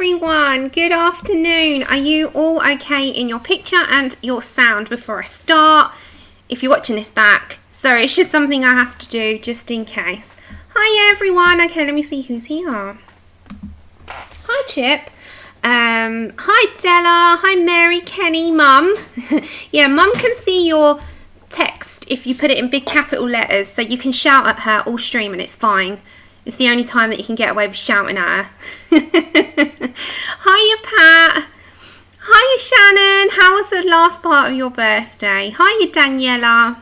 everyone, good afternoon. Are you all okay in your picture and your sound before I start? If you're watching this back, sorry, it's just something I have to do just in case. Hi everyone. Okay, let me see who's here. Hi Chip. Hi Della. Hi Mary, Kenny, Mum. Yeah, Mum can see your text if you put it in big capital letters, so you can shout at her all stream and it's fine. It's the only time that you can get away with shouting at her. Hiya Pat. Hiya Shannon. How was the last part of your birthday? Hiya Daniela.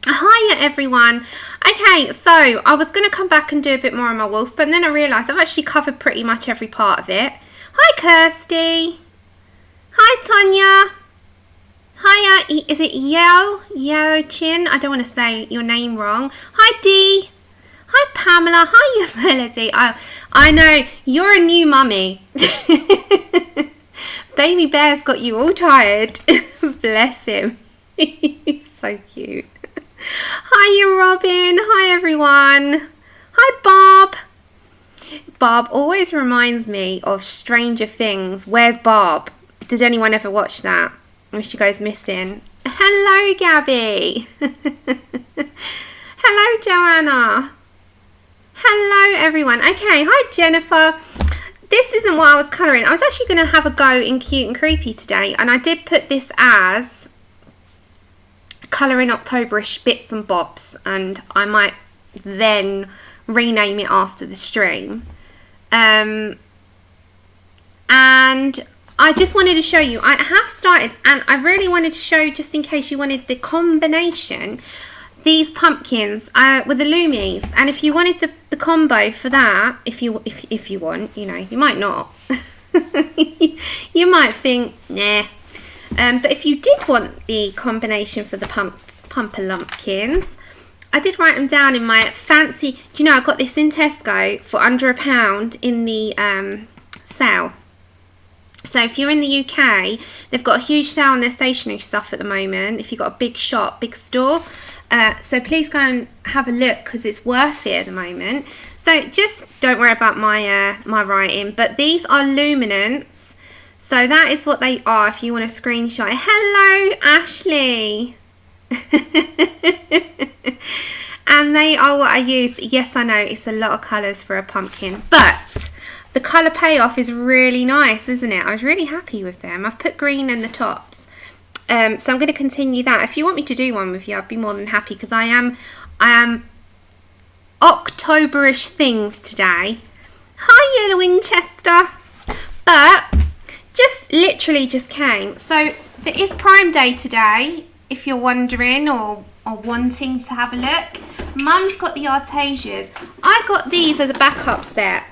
Hiya everyone. Okay, so I was going to come back and do a bit more on my wolf, but then I realised I've actually covered pretty much every part of it. Hi Kirsty. Hi Tanya. Hiya, is it Yo Chin? I don't want to say your name wrong. Hi Dee. Hi Pamela. Hiya Melody. I know, you're a new mummy. Baby Bear's got you all tired. Bless him. He's so cute. Hiya Robin. Hi everyone. Hi Bob. Bob always reminds me of Stranger Things. Where's Bob? Did anyone ever watch that? Or she goes missing. Hello Gabby. Hello Joanna. Hello everyone. Okay, hi Jennifer. This isn't what I was colouring. I was actually going to have a go in Cute and Creepy today, and I did put this as colouring Octoberish bits and bobs, and I might then rename it after the stream. And I just wanted to show you, I have started, and I really wanted to show, just in case you wanted the combination, these pumpkins with the Loomies. And if you wanted the combo for that, if you want, you know, you might not. You might think, nah. But if you did want the combination for the Pumperlumpkins, I did write them down in my fancy, do you know, I got this in Tesco for under £1 in the sale. So if you're in the UK, they've got a huge sale on their stationery stuff at the moment. If you've got a big shop, big store. So please go and have a look because it's worth it at the moment. So just don't worry about my my writing. But these are luminants. So that is what they are if you want to screenshot. Hello, Ashley. And they are what I use. Yes, I know it's a lot of colours for a pumpkin, but the colour payoff is really nice, isn't it? I was really happy with them. I've put green in the tops. So I'm going to continue that. If you want me to do one with you, I'd be more than happy, because I am Octoberish things today. Hi, Yellow Winchester. But just literally just came. So there is Prime Day today, if you're wondering or wanting to have a look. Mum's got the Artesias. I got these as a backup set.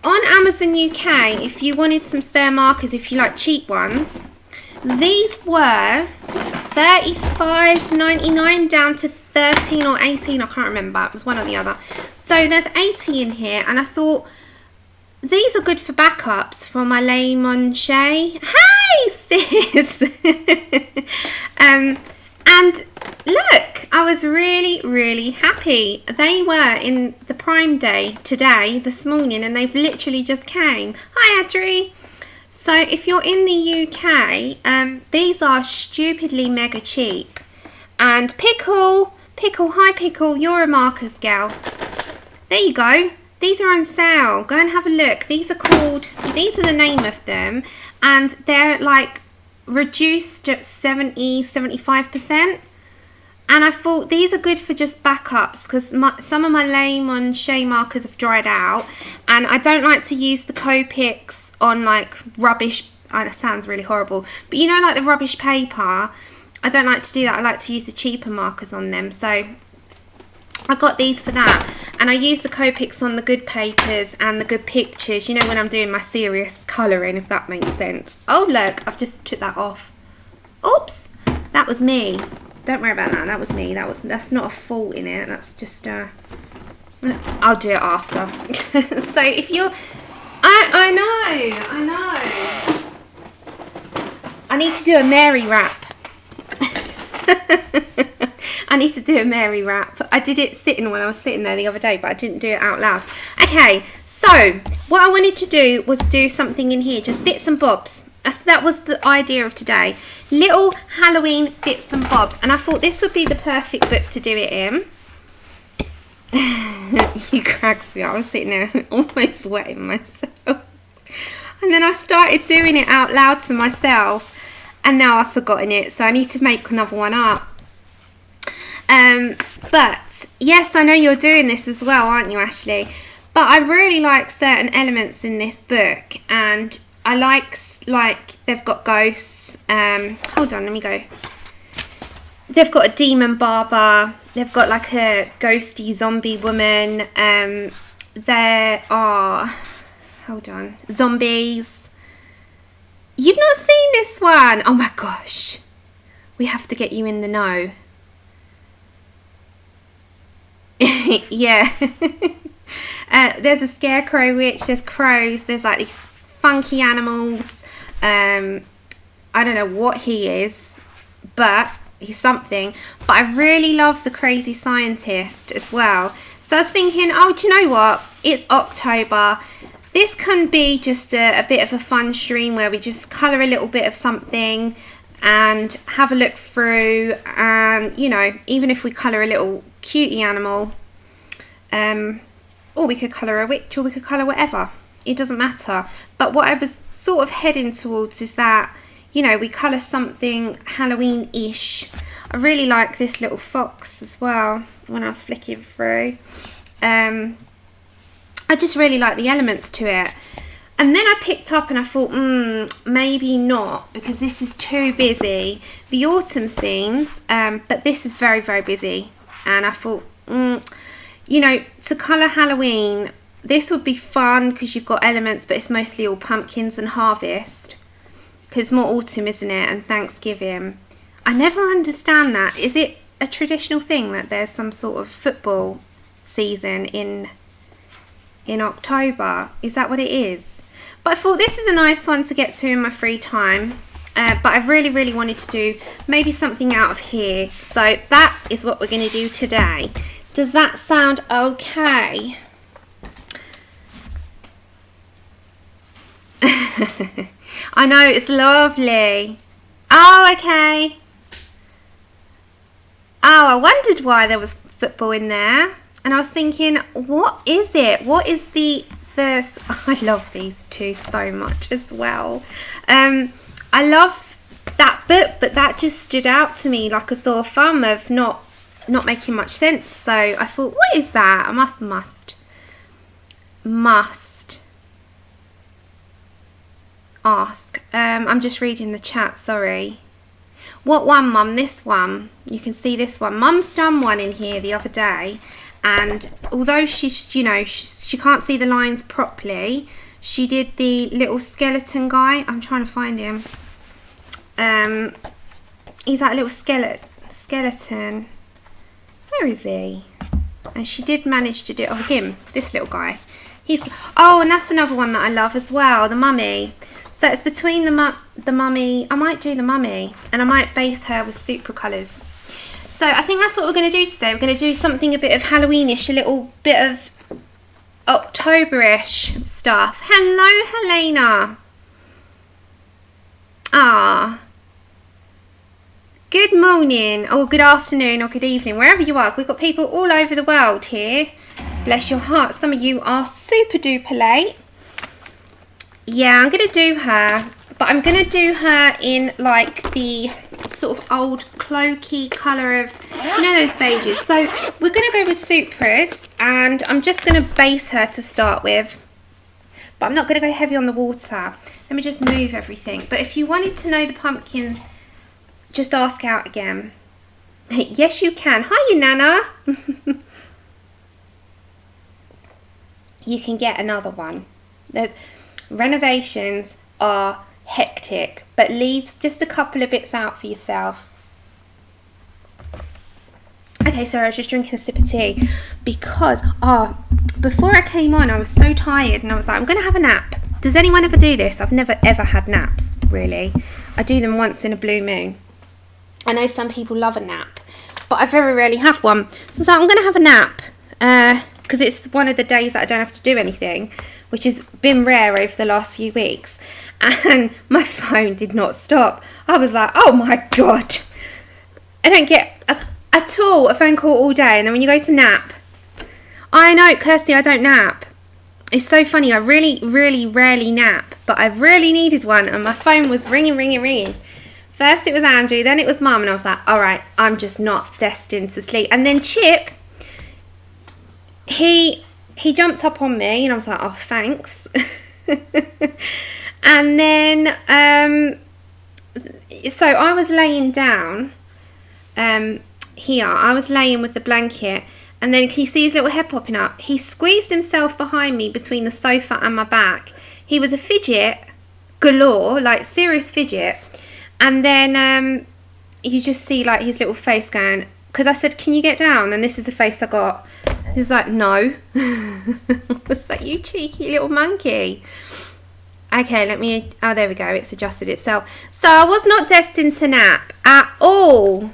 On Amazon UK, if you wanted some spare markers, if you like cheap ones, these were $35.99 down to 13 or 18, I can't remember, it was one or the other. So there's 80 in here, and I thought these are good for backups for my Le Monche. Hey sis! And look, I was really happy. They were in the Prime Day today, this morning, and they've literally just came. Hi Adri. So if you're in the UK, these are stupidly mega cheap. And Pickle, hi Pickle, you're a markers gal. There you go. These are on sale. Go and have a look. These are the name of them, and they're like reduced at 75%. And I thought these are good for just backups, because some of my Le Monche markers have dried out, and I don't like to use the Copics on like rubbish. It sounds really horrible, but you know, like the rubbish paper, I don't like to do that. I like to use the cheaper markers on them. So I got these for that, and I use the Copics on the good papers and the good pictures, you know, when I'm doing my serious colouring, if that makes sense. Oh look, I've just took that off. Oops, that was me. Don't worry about that. That was me. That's not a fault in it. That's just I'll do it after. So if you're, I know. I need to do a Mary rap. I need to do a Mary rap. I did it sitting when I was sitting there the other day, but I didn't do it out loud. Okay, So what I wanted to do was do something in here, just bits and bobs. So that was the idea of today, little Halloween bits and bobs, and I thought this would be the perfect book to do it in. You cracks me up. I was sitting there almost wetting myself, and then I started doing it out loud to myself, and now I've forgotten it, so I need to make another one up. But yes, I know you're doing this as well, aren't you, Ashley? But I really like certain elements in this book, and I like they've got ghosts. Hold on, let me go. They've got a demon barber. They've got like a ghosty zombie woman. There are, hold on, zombies. You've not seen this one? Oh my gosh. We have to get you in the know. Yeah. There's a scarecrow witch, there's crows, there's like these funky animals. I don't know what he is, but he's something. But I really love the crazy scientist as well. So I was thinking, oh, do you know what? It's October. This can be just a bit of a fun stream where we just colour a little bit of something and have a look through, and you know, even if we colour a little cutie animal, or we could colour a witch, or we could colour whatever, it doesn't matter. But what I was sort of heading towards is that, you know, we colour something Halloween-ish. I really like this little fox as well when I was flicking through. I just really like the elements to it. And then I picked up and I thought, maybe not, because this is too busy. The autumn scenes, but this is very, very busy. And I thought, you know, to colour Halloween, this would be fun because you've got elements, but it's mostly all pumpkins and harvest. Because it's more autumn, isn't it? And Thanksgiving. I never understand that. Is it a traditional thing that there's some sort of football season in October? Is that what it is? But I thought this is a nice one to get to in my free time. But I really, really wanted to do maybe something out of here. So that is what we're going to do today. Does that sound okay? I know, it's lovely. Oh, okay. Oh, I wondered why there was football in there. And I was thinking, what is it? What is the I love these two so much as well. I love that book, but that just stood out to me like a sore thumb of not making much sense. So I thought, what is that? I must ask. I'm just reading the chat, sorry. What one, Mum? This one. You can see this one. Mum's done one in here the other day, and although she's, you know, she can't see the lines properly, she did the little skeleton guy. I'm trying to find him. He's that little skeleton. Where is he? And she did manage to do, oh, him, this little guy. Oh, and that's another one that I love as well, the mummy. So it's between the mummy. I might do the mummy, and I might base her with Supra colours. So I think that's what we're going to do today. We're going to do something a bit of Halloweenish, a little bit of Octoberish stuff. Hello, Helena. Ah. Good morning, or good afternoon, or good evening, wherever you are. We've got people all over the world here. Bless your heart. Some of you are super duper late. Yeah, I'm going to do her, but I'm going to do her in like the sort of old cloaky colour of, you know, those beiges. So we're going to go with Supras, and I'm just going to base her to start with. But I'm not going to go heavy on the water. Let me just move everything. But if you wanted to know the pumpkin, just ask out again. Yes, you can. Hiya, Nana. You can get another one. Renovations are hectic, but leave just a couple of bits out for yourself. Okay, sorry, I was just drinking a sip of tea because, before I came on, I was so tired and I was like, I'm going to have a nap. Does anyone ever do this? I've never ever had naps, really. I do them once in a blue moon. I know some people love a nap, but I very rarely have one. So I'm going to have a nap because it's one of the days that I don't have to do anything, which has been rare over the last few weeks. And my phone did not stop. I was like, oh my God. I don't get at all a phone call all day. And then when you go to nap, I know, Kirsty, I don't nap. It's so funny. I really, really rarely nap, but I really needed one. And my phone was ringing. First it was Andrew, then it was Mum. And I was like, all right, I'm just not destined to sleep. And then Chip, he jumped up on me and I was like, oh, thanks. And then, so I was laying down here. I was laying with the blanket. And then can you see his little head popping up? He squeezed himself behind me between the sofa and my back. He was a fidget galore, like serious fidget. And then you just see like his little face going, because I said, can you get down? And this is the face I got. He was like, no. I was like, you cheeky little monkey. Okay, oh, there we go. It's adjusted itself. So I was not destined to nap at all.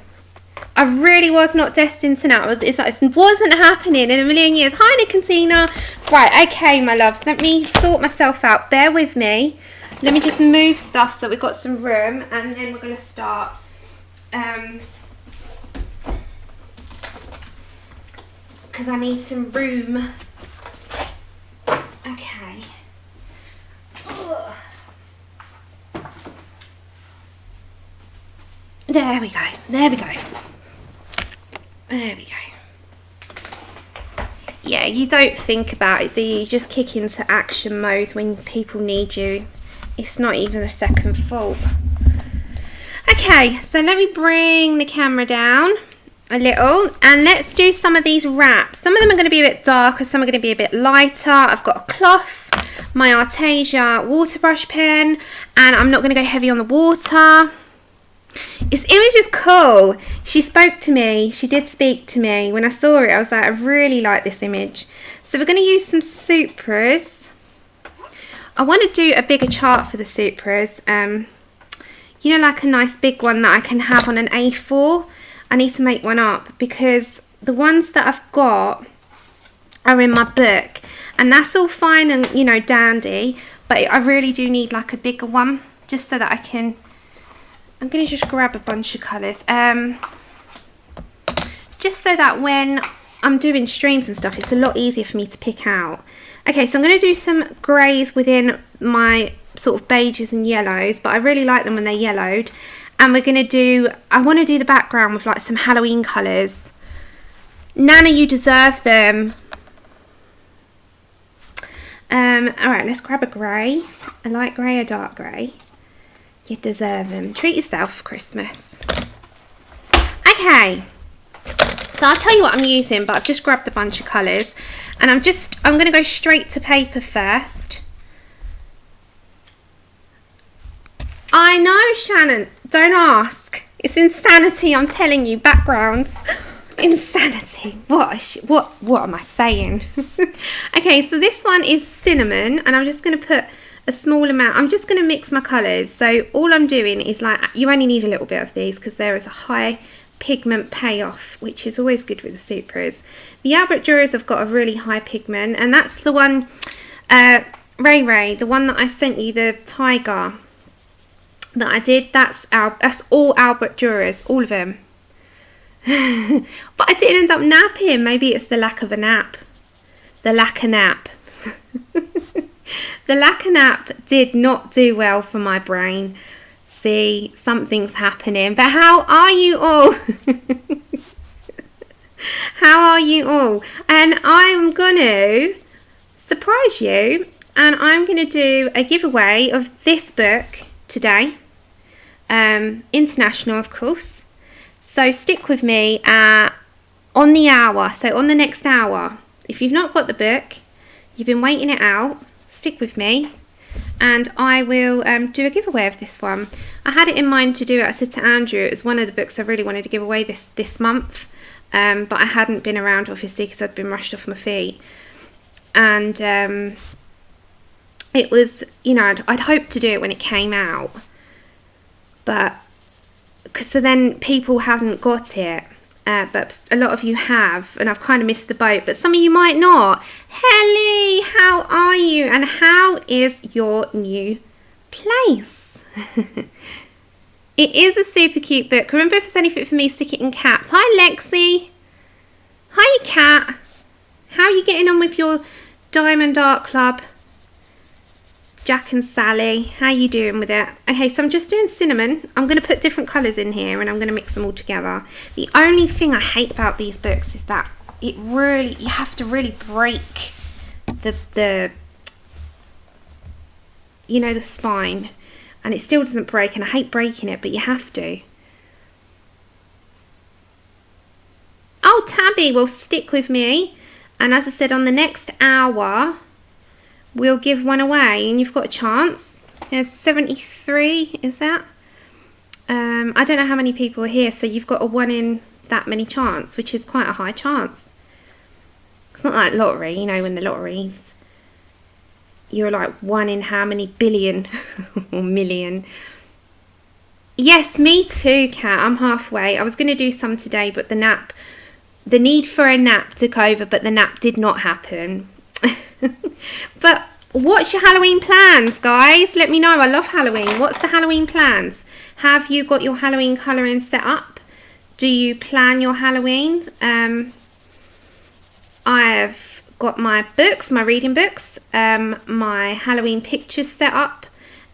I really was not destined to nap. It wasn't happening in a million years. Hi, Nicotina. Right, okay, my loves. Let me sort myself out. Bear with me. Let me just move stuff so we've got some room. And then we're going to start. Because I need some room. Okay. Ugh. There we go. There we go. There we go. Yeah, you don't think about it, do you? You just kick into action mode when people need you. It's not even a second thought. Okay, so let me bring the camera down a little and let's do some of these wraps. Some of them are going to be a bit darker, some are going to be a bit lighter. I've got a cloth, my Artesia water brush pen, and I'm not going to go heavy on the water. This image is cool. She spoke to me. She did speak to me. When I saw it, I was like, I really like this image. So we're going to use some Supras. I want to do a bigger chart for the Supras. You know, like a nice big one that I can have on an A4. I need to make one up because the ones that I've got are in my book. And that's all fine and, you know, dandy. But I really do need like a bigger one just so that I can... I'm going to just grab a bunch of colours. Just so that when I'm doing streams and stuff, it's a lot easier for me to pick out. Okay, so I'm going to do some greys within my sort of beiges and yellows. But I really like them when they're yellowed. And we're going to do... I want to do the background with like some Halloween colours. Nana, you deserve them. Alright, let's grab a grey. A light grey, a dark grey. You deserve them. Treat yourself for Christmas. Okay. So I'll tell you what I'm using, but I've just grabbed a bunch of colours. And I'm going to go straight to paper first. I know, Shannon. Don't ask. It's insanity, I'm telling you. Backgrounds. Insanity. What am I saying? Okay, so this one is cinnamon. And I'm just going to put... a small amount. I'm just going to mix my colours. So all I'm doing is like, you only need a little bit of these because there is a high pigment payoff, which is always good with the Supras. The Albert Duras have got a really high pigment, and that's the one, Ray, the one that I sent you, the tiger that I did, that's all Albert Duras, all of them. But I did end up napping. Maybe it's the lack of a nap. The lack of nap. The lacquer nap did not do well for my brain. See, something's happening. But how are you all? How are you all? And I'm going to surprise you. And I'm going to do a giveaway of this book today. International, of course. So stick with me on the hour. So on the next hour. If you've not got the book, you've been waiting it out. Stick with me and I will do a giveaway of this one. I had it in mind to do it. I said to Andrew it was one of the books I really wanted to give away this month, but I hadn't been around obviously because I'd been rushed off my feet, and it was, you know, I'd hoped to do it when it came out, but because so then people hadn't got it, but a lot of you have, and I've kind of missed the boat, but some of you might not. Helly, how are you? And how is your new place? It is a super cute book. Remember, if it's anything for me, stick it in caps. Hi, Lexi. Hi, Kat. How are you getting on with your Diamond Art Club? Jack and Sally, how you doing with it? Okay, so I'm just doing cinnamon. I'm going to put different colours in here and I'm going to mix them all together. The only thing I hate about these books is that you have to really break the spine, and it still doesn't break, and I hate breaking it, but you have to. Oh, Tabby will stick with me, and as I said, on the next hour we'll give one away, and you've got a chance. There's 73, is that? I don't know how many people are here, so you've got a 1 in that many chance, which is quite a high chance. It's not like lottery, when the lotteries, you're like 1 in how many billion or million. Yes, me too, Kat. I'm halfway. I was going to do some today, but the need for a nap took over, but the nap did not happen. But what's your Halloween plans, guys? Let me know. I love Halloween. What's the Halloween plans? Have you got your Halloween colouring set up? Do you plan your Halloween? I've got my books, my reading books, my Halloween pictures set up,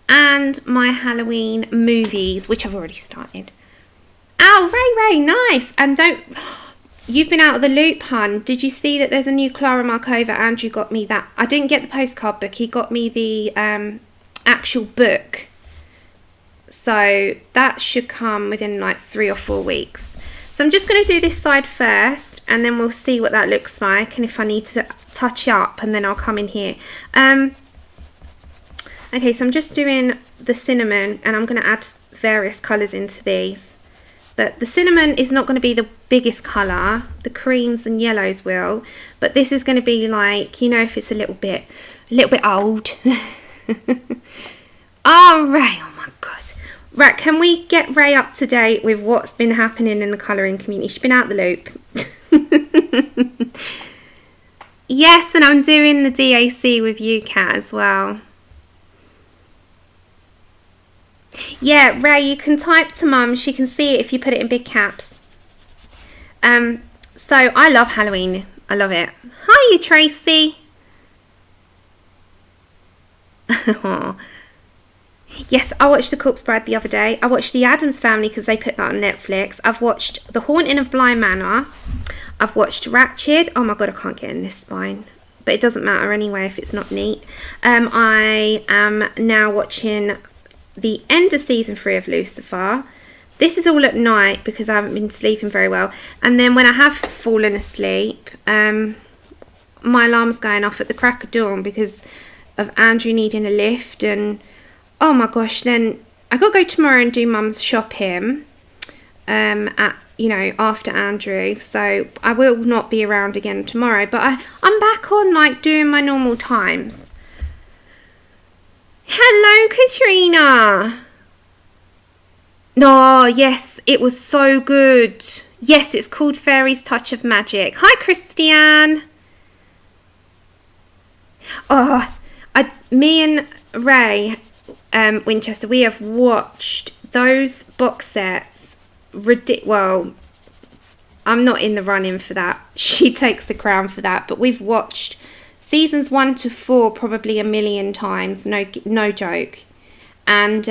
and my Halloween movies, which I've already started. Oh, Ray, nice. And you've been out of the loop, hun. Did you see that there's a new Clara Markova? Andrew got me that. I didn't get the postcard book. He got me the actual book. So that should come within like 3 or 4 weeks. So I'm just going to do this side first, and then we'll see what that looks like, and if I need to touch up, and then I'll come in here. Okay, so I'm just doing the cinnamon, and I'm going to add various colours into these. But the cinnamon is not going to be the biggest colour. The creams and yellows will. But this is going to be like, if it's a little bit old. Oh, Ray. Oh, my God. Right, can we get Ray up to date with what's been happening in the colouring community? She's been out the loop. Yes, and I'm doing the DAC with you, Kat, as well. Yeah, Ray, you can type to Mum. She can see it if you put it in big caps. So I love Halloween. I love it. Hi, you Tracy. Yes, I watched The Corpse Bride the other day. I watched The Addams Family because they put that on Netflix. I've watched The Haunting of Bly Manor. I've watched Ratched. Oh my God, I can't get in this spine. But it doesn't matter anyway if it's not neat. I am now watching the end of season 3 of Lucifer. This is all at night because I haven't been sleeping very well. And then when I have fallen asleep, my alarm's going off at the crack of dawn because of Andrew needing a lift. And oh my gosh, then I got to go tomorrow and do Mum's shopping after Andrew. So I will not be around again tomorrow. But I'm back on like doing my normal times. Hello, Katrina. Oh, yes, it was so good. Yes, it's called Fairy's Touch of Magic. Hi, Christiane. Oh, me and Ray Winchester, we have watched those box sets. Well, I'm not in the running for that. She takes the crown for that. But we've watched seasons 1 to 4 probably a million times, no joke. And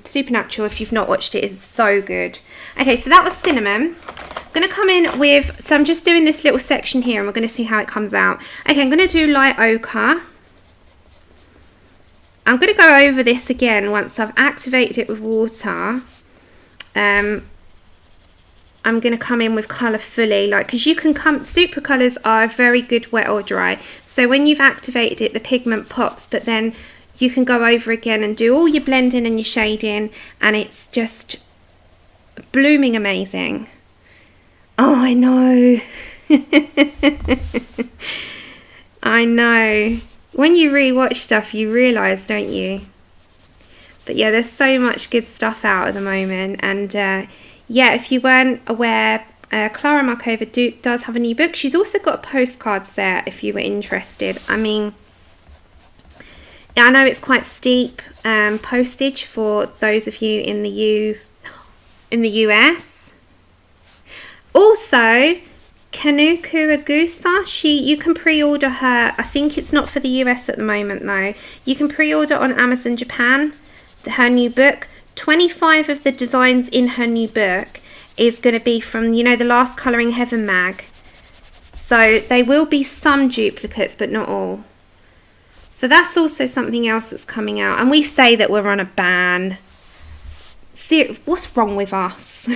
Supernatural, if you've not watched it, is so good. Okay, so that was cinnamon. I'm going to come in with, so I'm just doing this little section here, and we're going to see how it comes out. Okay, I'm going to do light ochre. I'm going to go over this again once I've activated it with water. I'm going to come in with colour fully, because you can super colours are very good wet or dry. So when you've activated it, the pigment pops, but then you can go over again and do all your blending and your shading, and it's just blooming amazing. Oh, I know. I know. When you rewatch stuff, you realise, don't you? But yeah, there's so much good stuff out at the moment, and yeah, if you weren't aware, Clara Markova does have a new book. She's also got a postcard set if you were interested. I mean, I know it's quite steep postage for those of you in the US. Also, Kanuku Agusa, you can pre-order her. I think it's not for the US at the moment though. You can pre-order on Amazon Japan her new book. 25 of the designs in her new book is going to be from, you know, the last Colouring Heaven mag. So there will be some duplicates, but not all. So that's also something else that's coming out. And we say that we're on a ban. What's wrong with us?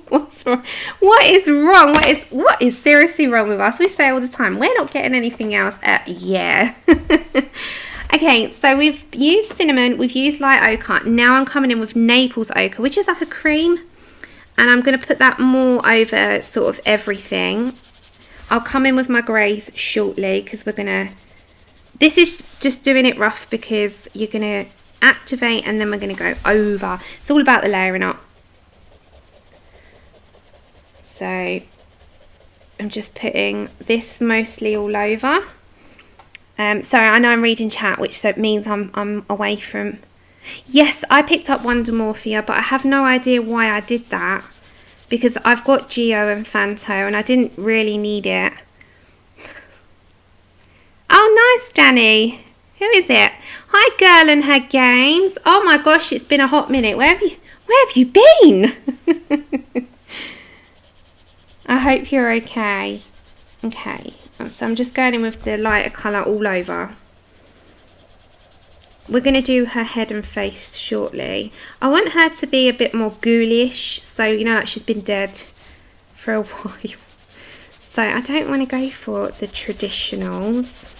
What's wrong? What is wrong? What is seriously wrong with us? We say all the time, we're not getting anything else. Yeah. Okay, so we've used cinnamon, we've used light ochre. Now I'm coming in with Naples ochre, which is like a cream. And I'm going to put that more over sort of everything. I'll come in with my greys shortly because we're going to... This is just doing it rough because you're going to activate and then we're going to go over. It's all about the layering up. So I'm just putting this mostly all over. Sorry, I know I'm reading chat, which so it means I'm away from... Yes, I picked up Wonder Morphia, but I have no idea why I did that. Because I've got Geo and Fanto and I didn't really need it. Oh, nice, Danny. Who is it? Hi, girl and her games. Oh my gosh, it's been a hot minute. Where have you been? I hope you're okay. Okay, so I'm just going in with the lighter colour all over. We're going to do her head and face shortly. I want her to be a bit more ghoulish, so you know, like she's been dead for a while. So I don't want to go for the traditionals.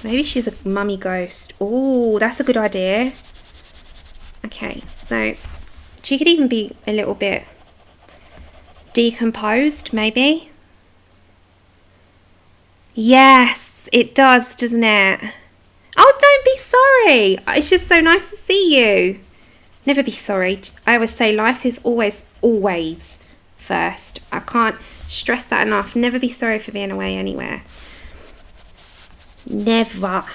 Maybe she's a mummy ghost. Oh, that's a good idea. Okay, so she could even be a little bit decomposed, maybe. Yes, it does, doesn't it? Oh, don't be sorry. It's just so nice to see you. Never be sorry. I always say life is always first. I can't stress that enough. Never be sorry for being away anywhere. Never.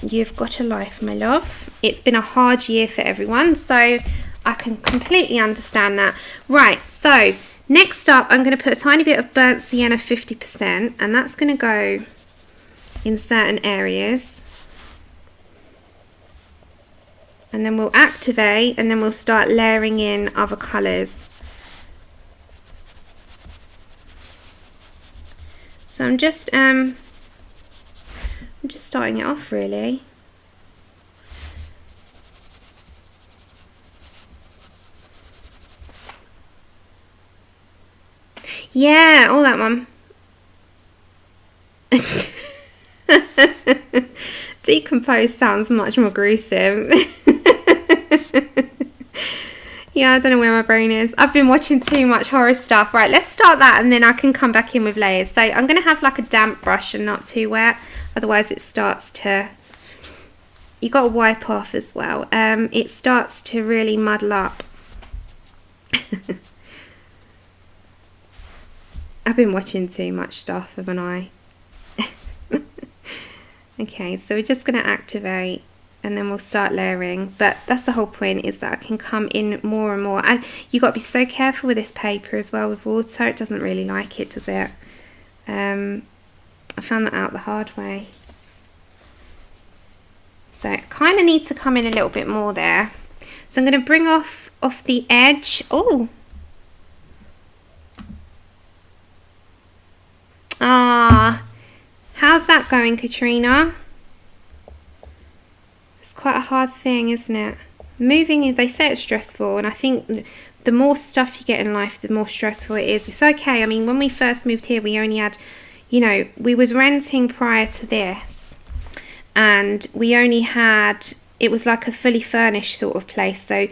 You've got a life, my love. It's been a hard year for everyone, so I can completely understand that. Right, so next up, I'm going to put a tiny bit of burnt sienna 50%, and that's going to go in certain areas. And then we'll activate, and then we'll start layering in other colours. So I'm just starting it off really. Yeah, all that, Mum. Decomposed sounds much more gruesome. Yeah, I don't know where my brain is. I've been watching too much horror stuff. Right, let's start that and then I can come back in with layers. So I'm going to have like a damp brush and not too wet. Otherwise it starts to... You got to wipe off as well. It starts to really muddle up. I've been watching too much stuff, haven't I? Okay, so we're just going to activate and then we'll start layering. But that's the whole point, is that I can come in more and more. You've got to be so careful with this paper as well with water. It doesn't really like it, does it? I found that out the hard way. So I kind of need to come in a little bit more there. So I'm going to bring off the edge. Oh! Ah, how's that going, Katrina? It's quite a hard thing, isn't it? Moving, they say it's stressful, and I think the more stuff you get in life, the more stressful it is. It's okay. I mean, when we first moved here, we only had, you know, we was renting prior to this, and we only had, it was like a fully furnished sort of place, so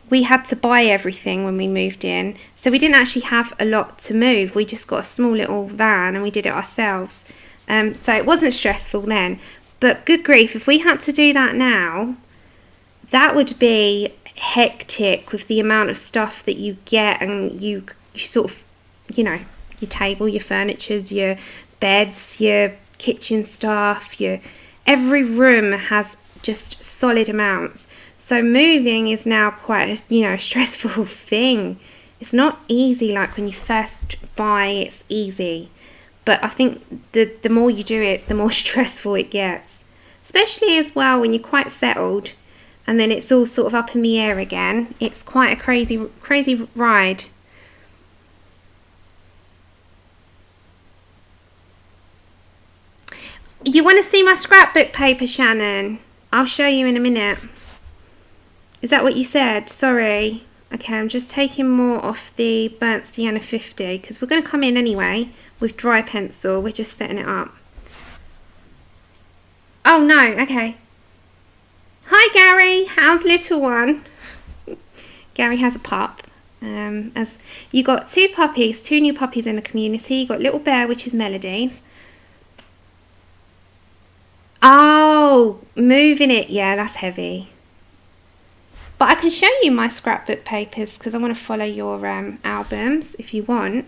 we had to buy everything when we moved in. So we didn't actually have a lot to move. We just got a small little van and we did it ourselves. So it wasn't stressful then. But good grief, if we had to do that now, that would be hectic with the amount of stuff that you get, and you sort of, you know, your table, your furnitures, your beds, your kitchen stuff, every room has just solid amounts. So moving is now quite a, you know, stressful thing. It's not easy like when you first buy, it's easy. But I think the more you do it, the more stressful it gets. Especially as well when you're quite settled and then it's all sort of up in the air again. It's quite a crazy ride. You want to see my scrapbook paper, Shannon? I'll show you in a minute. Is that what you said? Sorry. Okay, I'm just taking more off the burnt sienna 50 because we're going to come in anyway with dry pencil. We're just setting it up. Oh no, okay. Hi Gary, how's little one? Gary has a pup. As you got two new puppies in the community. You got little bear, which is Melody's. Oh, moving it, yeah, that's heavy. But I can show you my scrapbook papers because I want to follow your albums if you want.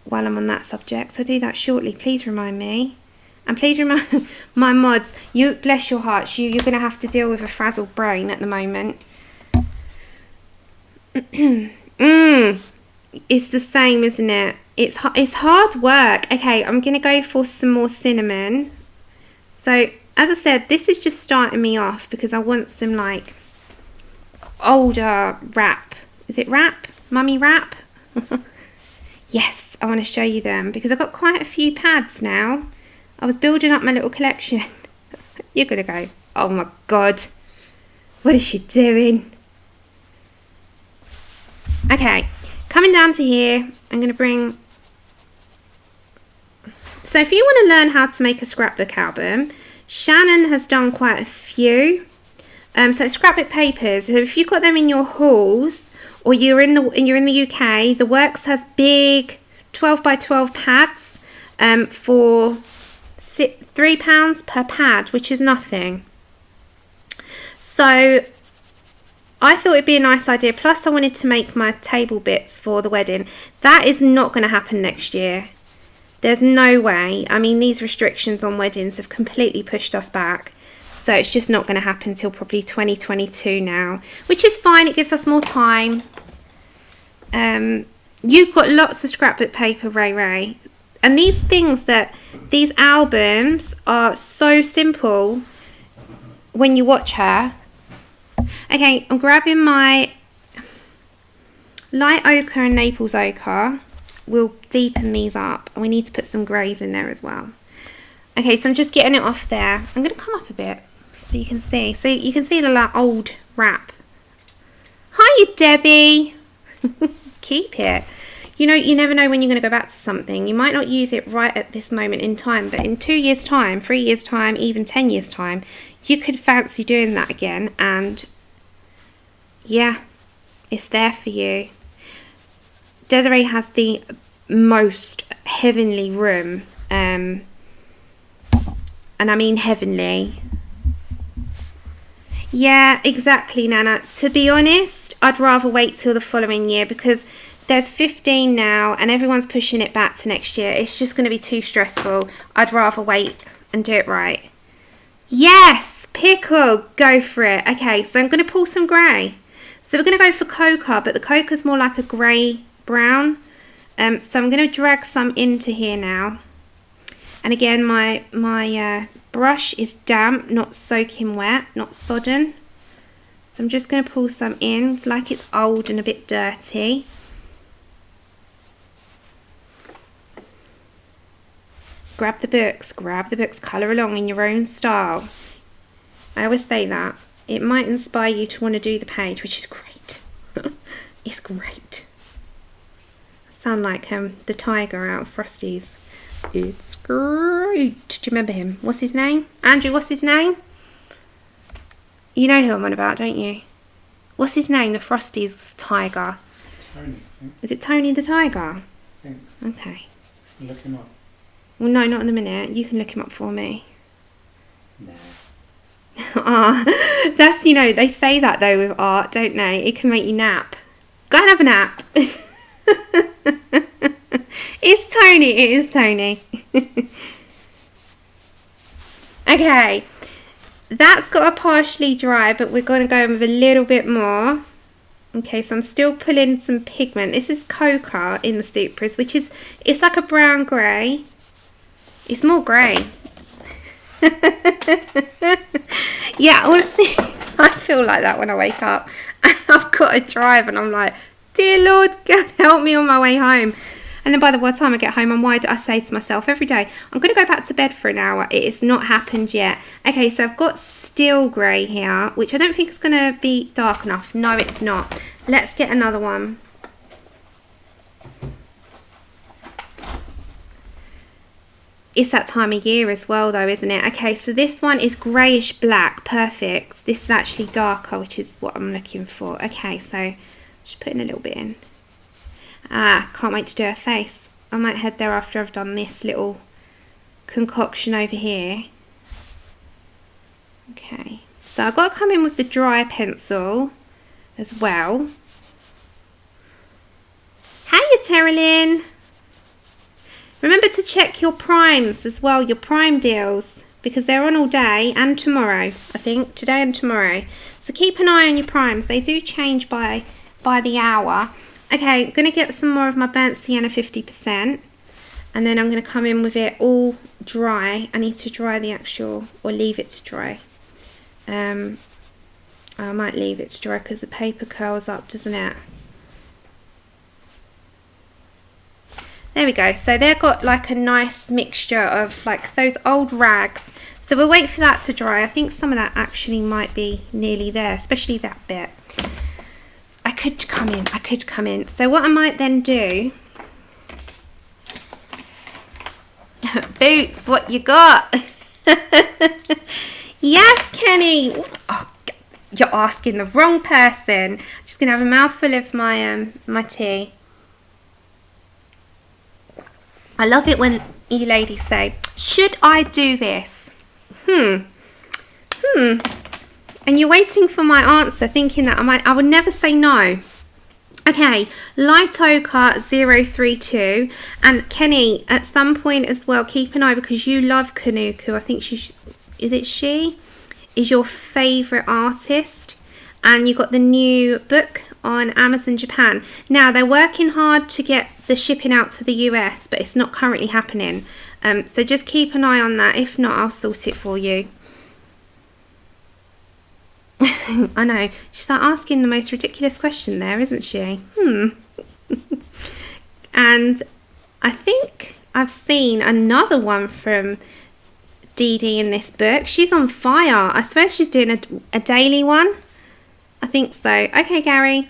While I'm on that subject, I'll do that shortly. Please remind me. And please remind my mods, you bless your hearts, you're going to have to deal with a frazzled brain at the moment. It's the same, isn't it? It's hard work. Okay, I'm going to go for some more cinnamon. So, as I said, this is just starting me off because I want some, like, older wrap. Is it wrap? Mummy wrap? Yes, I want to show you them because I've got quite a few pads now. I was building up my little collection. You're going to go, oh my God, what is she doing? Okay, coming down to here, I'm going to bring... So if you want to learn how to make a scrapbook album, Shannon has done quite a few. So scrapbook papers, so if you've got them in your halls or you're in the UK, The Works has big 12 by 12 pads for £3 per pad, which is nothing. So I thought it'd be a nice idea. Plus I wanted to make my table bits for the wedding. That is not going to happen next year. There's no way. I mean, these restrictions on weddings have completely pushed us back. So it's just not going to happen until probably 2022 now, which is fine. It gives us more time. You've got lots of scrapbook paper, Ray. And these albums are so simple when you watch her. Okay, I'm grabbing my light ochre and Naples ochre. We'll deepen these up. And we need to put some greys in there as well. Okay, so I'm just getting it off there. I'm going to come up a bit so you can see. So you can see the old wrap. Hiya, Debbie. Keep it. You know, you never know when you're going to go back to something. You might not use it right at this moment in time, but in 2 years' time, 3 years' time, even 10 years' time, you could fancy doing that again. And yeah, it's there for you. Desiree has the most heavenly room. And I mean heavenly. Yeah, exactly, Nana. To be honest, I'd rather wait till the following year because there's 15 now and everyone's pushing it back to next year. It's just going to be too stressful. I'd rather wait and do it right. Yes, pickle, go for it. Okay, so I'm going to pull some grey. So we're going to go for cocoa, but the cocoa's more like a grey brown. So I'm going to drag some into here now. And again, my brush is damp, not soaking wet, not sodden. So I'm just going to pull some in, like it's old and a bit dirty. Grab the books, colour along in your own style. I always say that. It might inspire you to want to do the page, which is great. It's great. I sound like the tiger out of Frosty's. It's great. Do you remember him? What's his name? Andrew, what's his name? You know who I'm on about, don't you? What's his name? The Frosty's tiger. Tony, I think. Is it Tony the tiger? I think. Okay. Look him up. Well, no, not in a minute. You can look him up for me. Nah. That's, you know, they say that though with art, don't they? It can make you nap. Go and have a nap. It's Tony. It is Tony. Okay. That's got to partially dry, but we're going to go in with a little bit more. Okay, so I'm still pulling some pigment. This is Coca in the Supras, which is, it's like a brown grey. It's more grey. Yeah, honestly, I feel like that when I wake up. I've got to drive and I'm like, dear Lord, God help me on my way home. And then by the time I get home, I'm wide. I say to myself every day, I'm going to go back to bed for an hour. It has not happened yet. Okay, so I've got steel grey here, which I don't think is going to be dark enough. No, it's not. Let's get another one. It's that time of year as well, though, isn't it? Okay, so this one is greyish black. Perfect. This is actually darker, which is what I'm looking for. Okay, so just putting a little bit in. Ah, can't wait to do her face. I might head there after I've done this little concoction over here. Okay, so I've got to come in with the dry pencil as well. Hiya, Terilyn. Remember to check your primes as well, your prime deals, because they're on all day and tomorrow, I think, today and tomorrow. So keep an eye on your primes. They do change by the hour. Okay, I'm going to get some more of my burnt sienna 50%, and then I'm going to come in with it all dry. I need to dry the actual, or leave it to dry. I might leave it to dry because the paper curls up, doesn't it? There we go. So they've got like a nice mixture of like those old rags. So we'll wait for that to dry. I think some of that actually might be nearly there, especially that bit. I could come in. So what I might then do, Boots, what you got? Yes, Kenny. Oh, you're asking the wrong person. I'm just gonna have a mouthful of my my tea. I love it when you ladies say, should I do this? And you're waiting for my answer, thinking that I would never say no. Okay, Light Ochre 032. And Kenny, at some point as well, keep an eye, because you love Kanuku. I think she is your favourite artist. And you got the new book on Amazon Japan. Now, they're working hard to get the shipping out to the US, but it's not currently happening. So just keep an eye on that. If not, I'll sort it for you. I know, she's like asking the most ridiculous question there, isn't she? And I think I've seen another one from Dee Dee in this book. She's on fire. I swear she's doing a daily one. I think so. Okay, Gary.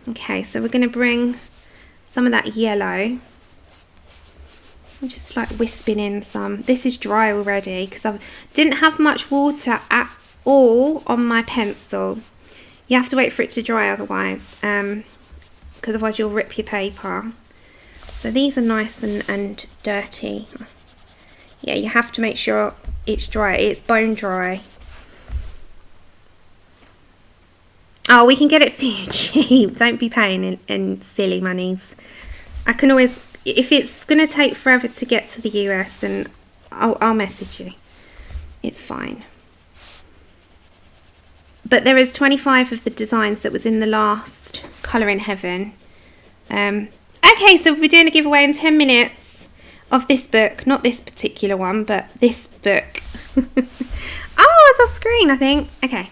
Okay, so we're going to bring some of that yellow. I'm just like wisping in some. This is dry already because I didn't have much water at all on my pencil. You have to wait for it to dry otherwise, because otherwise you'll rip your paper. So these are nice and dirty. Yeah, you have to make sure it's dry. It's bone dry. Oh, we can get it for you cheap. Don't be paying in silly monies. I can always, if it's going to take forever to get to the US, then I'll message you. It's fine. But there is 25 of the designs that was in the last Colour in Heaven. Okay, so we're doing a giveaway in 10 minutes of this book. Not this particular one, but this book. Oh, it's off screen, I think. Okay.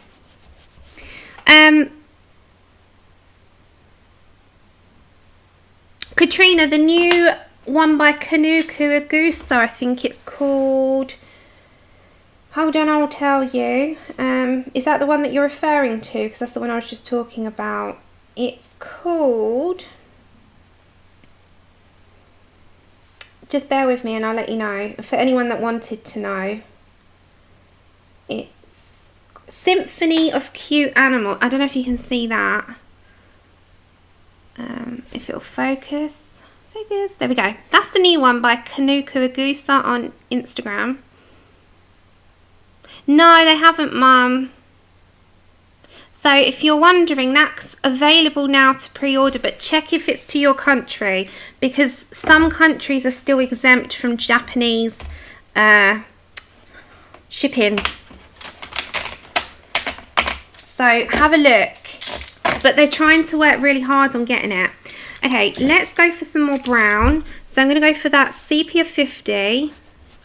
Katrina, the new one by Kanuku Agusa, I think it's called. Hold on, I'll tell you. Is that the one that you're referring to? Because that's the one I was just talking about. It's called... Just bear with me and I'll let you know. For anyone that wanted to know. It's Symphony of Cute Animal. I don't know if you can see that. If it'll focus. There we go. That's the new one by Kanuku Agusa on Instagram. No, they haven't, Mum. So if you're wondering, that's available now to pre-order, but check if it's to your country, because some countries are still exempt from Japanese shipping. So have a look, but they're trying to work really hard on getting it. Okay, let's go for some more brown. So I'm going to go for that sepia 50,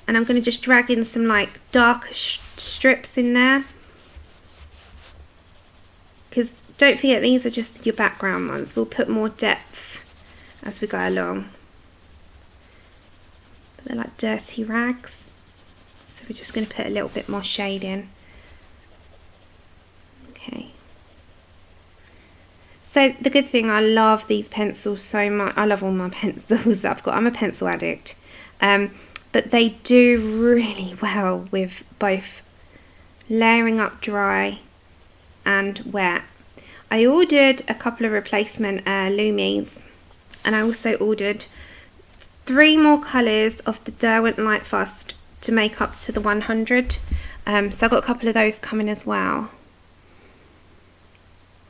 and I'm going to just drag in some like darker strips in there. Because don't forget, these are just your background ones. We'll put more depth as we go along. But they're like dirty rags. So we're just going to put a little bit more shade in. Okay. So the good thing, I love these pencils so much. I love all my pencils that I've got. I'm a pencil addict. But they do really well with both layering up dry and wet. I ordered a couple of replacement Lumies, and I also ordered 3 more colours of the Derwent Light Fast to make up to the 100. So I've got a couple of those coming as well.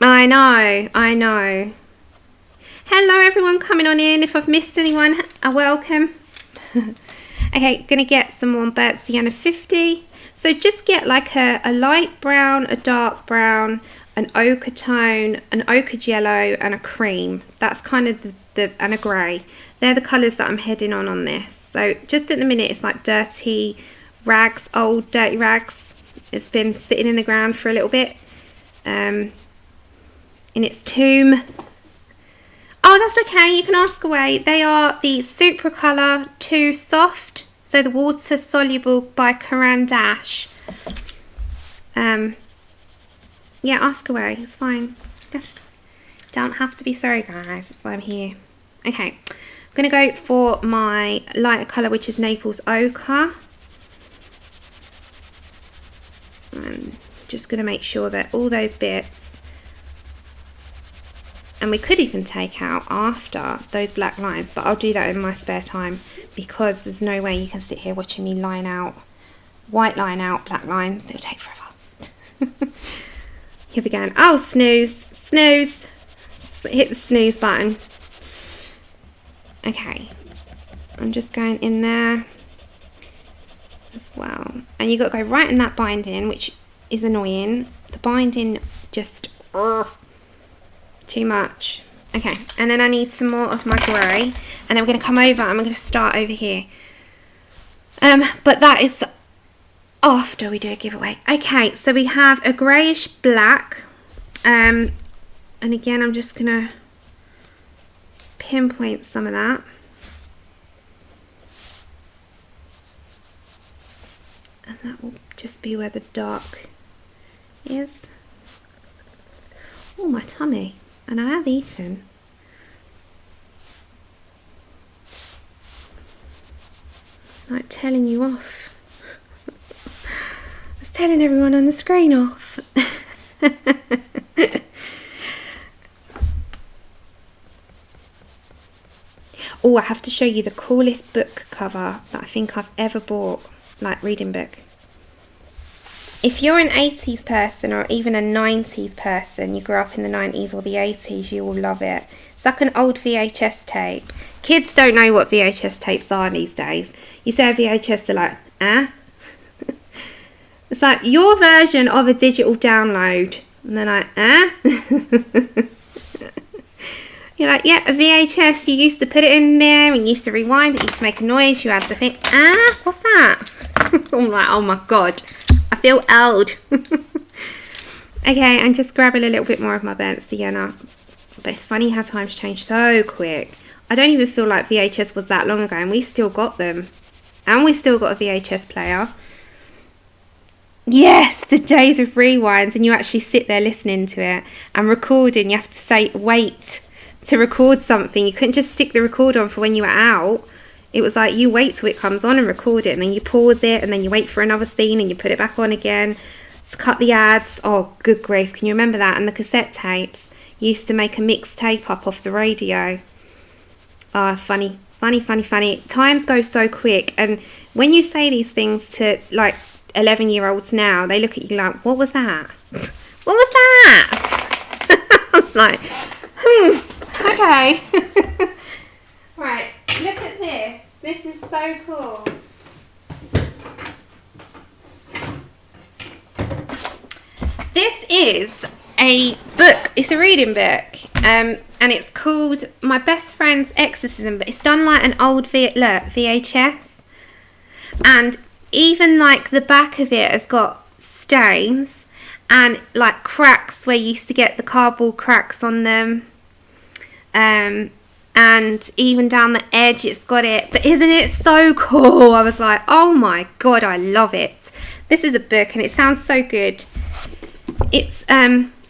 I know. Hello everyone coming on in. If I've missed anyone, welcome. Okay, gonna get some more burnt sienna 50. So just get like a light brown, a dark brown, an ochre tone, an ochre yellow, and a cream. That's kind of and a grey. They're the colours that I'm heading on this. So just at the minute, it's like dirty rags, old dirty rags. It's been sitting in the ground for a little bit. In its tomb. Oh, that's okay, you can ask away. They are the Supra Colour 2 Soft, so the water soluble by Caran d'Ache. Yeah, ask away, it's fine. Don't have to be sorry, guys, that's why I'm here. Okay, I'm going to go for my lighter colour, which is Naples Ochre. I'm just going to make sure that all those bits, and we could even take out after those black lines, but I'll do that in my spare time, because there's no way you can sit here watching me line out, white line out black lines. It'll take forever. Here we go. Oh, snooze. Hit the snooze button. Okay, I'm just going in there as well, and you've got to go right in that binding, which is annoying. The binding just too much. Okay, and then I need some more of my grey, and then we're going to come over and I'm going to start over here. But that is after we do a giveaway. Okay, so we have a greyish black, and again I'm just going to pinpoint some of that. And that will just be where the dark is. Oh, my tummy. And I have eaten. It's like telling you off. It's telling everyone on the screen off. Oh, I have to show you the coolest book cover that I think I've ever bought, like reading book. If you're an 80s person or even a 90s person, you grew up in the 90s or the 80s, you will love it. It's like an old VHS tape. Kids don't know what VHS tapes are these days. You say a VHS, they're like, eh? It's like your version of a digital download. And they're like, eh? You're like, yeah, a VHS, you used to put it in there and you used to rewind it, you used to make a noise, you had the thing. Ah, what's that? I'm like, oh my god, I feel old. Okay, I'm just grabbing a little bit more of my burnt sienna. But it's funny how times change so quick. I don't even feel like VHS was that long ago, and we still got them. And we still got a VHS player. Yes, the days of rewinds, and you actually sit there listening to it and recording. You have to say, wait to record something. You couldn't just stick the recorder on for when you were out. It was like you wait till it comes on and record it, and then you pause it, and then you wait for another scene and you put it back on again to cut the ads. Oh, good grief, can you remember that? And the cassette tapes. You used to make a mixtape up off the radio. Ah, funny. Times go so quick, and when you say these things to like 11-year-olds now, they look at you like, what was that? What was that? like, okay. Right, look at this. This is so cool. This is a book. It's a reading book. And it's called My Best Friend's Exorcism, but it's done like an old VHS. And even like the back of it has got stains and like cracks where you used to get the cardboard cracks on them. And even down the edge it's got it. But isn't it so cool? I was like, oh my god, I love it. This is a book and it sounds so good.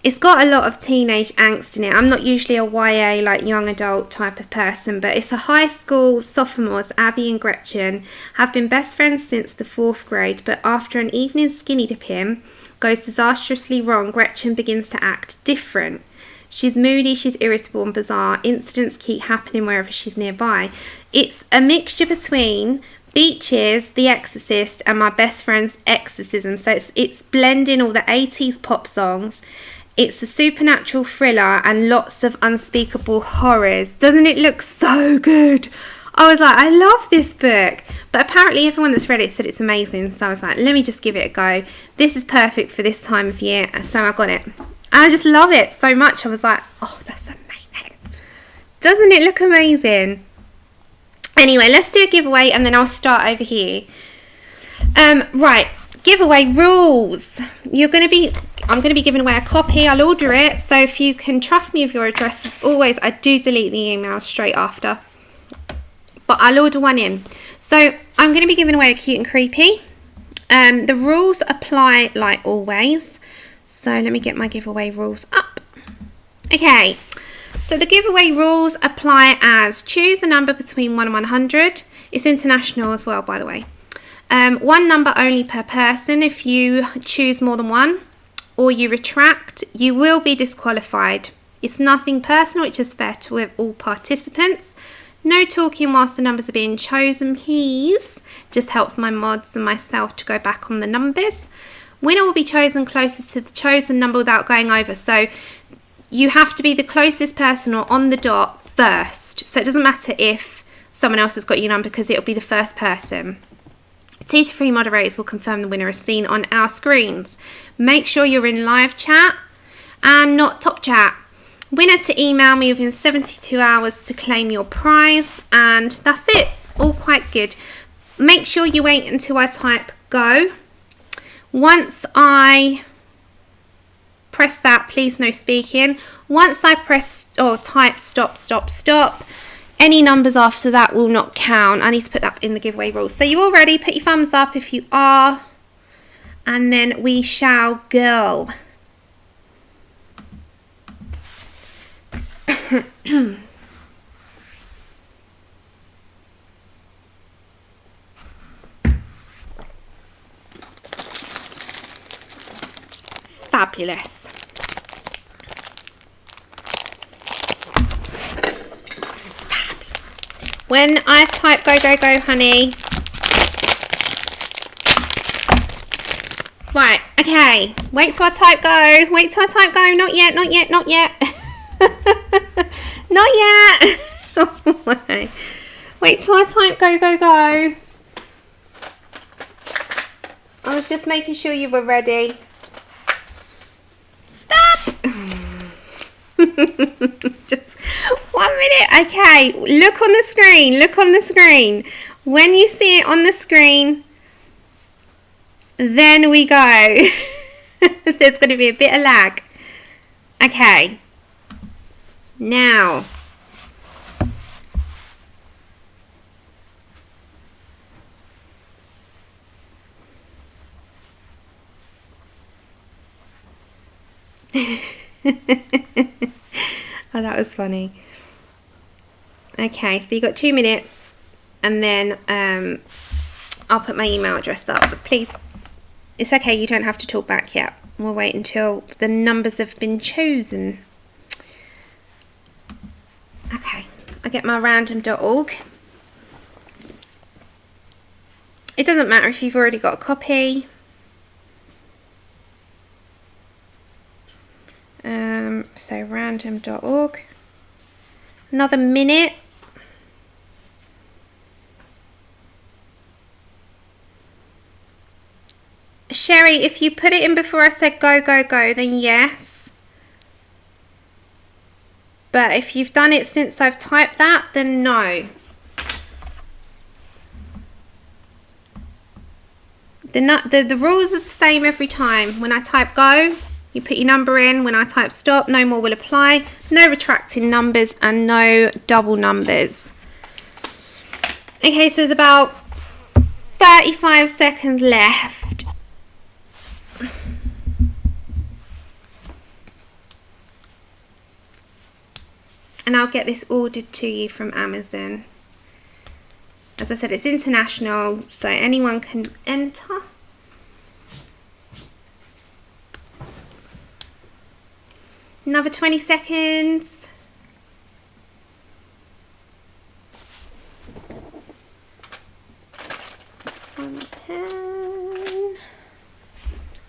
It's got a lot of teenage angst in it. I'm not usually a YA, like young adult type of person, but it's a high school sophomores, Abby and Gretchen, have been best friends since the 4th grade, but after an evening skinny dipping goes disastrously wrong, Gretchen begins to act different. She's moody, she's irritable and bizarre. Incidents keep happening wherever she's nearby. It's a mixture between Beaches, The Exorcist, and My Best Friend's Exorcism. So it's blending all the 80s pop songs. It's a supernatural thriller and lots of unspeakable horrors. Doesn't it look so good? I was like, I love this book. But apparently everyone that's read it said it's amazing. So I was like, let me just give it a go. This is perfect for this time of year. So I got it. I just love it so much. I was like, oh, that's amazing. Doesn't it look amazing? Anyway, let's do a giveaway and then I'll start over here. Right, giveaway rules. I'm going to be giving away a copy. I'll order it. So if you can trust me with your address, as always, I do delete the emails straight after. But I'll order one in. So I'm going to be giving away a cute and creepy. The rules apply like always. So let me get my giveaway rules up. Okay, so the giveaway rules apply as choose a number between 1 and 100. It's international as well, by the way. One number only per person. If you choose more than one or you retract, you will be disqualified. It's nothing personal, it's just fair with all participants. No talking whilst the numbers are being chosen, please. Just helps my mods and myself to go back on the numbers. Winner will be chosen closest to the chosen number without going over. So you have to be the closest person or on the dot first. So it doesn't matter if someone else has got your number because it'll be the first person. 2 to 3 moderators will confirm the winner as seen on our screens. Make sure you're in live chat and not top chat. Winner to email me within 72 hours to claim your prize. And that's it. All quite good. Make sure you wait until I type go. Once I press that, please no speaking. Once I press or type stop, any numbers after that will not count. I need to put that in the giveaway rules. So you all ready? Put your thumbs up if you are. And then we shall go. Fabulous. When I type go, go, go, honey. Right, okay. Wait till I type go. Wait till I type go. Not yet, not yet, not yet. Not yet. Oh, wait till I type go, go, go. I was just making sure you were ready. Stop. Just 1 minute. Okay, look on the screen. Look on the screen. When you see it on the screen, then we go. There's going to be a bit of lag. Okay. Now. Oh, that was funny. Okay, so you got 2 minutes, and then I'll put my email address up. But please, it's okay. You don't have to talk back yet. We'll wait until the numbers have been chosen. Okay, I get my random.org. It doesn't matter if you've already got a copy. So random.org. Another minute. Sherry, if you put it in before I said go, go, go, then yes. But if you've done it since I've typed that, then no. The rules are the same every time. When I type go, you put your number in. When I type stop, no more will apply. No retracting numbers and no double numbers. Okay, so there's about 35 seconds left. And I'll get this ordered to you from Amazon. As I said, it's international, so anyone can enter. Another 20 seconds. Just find my pen.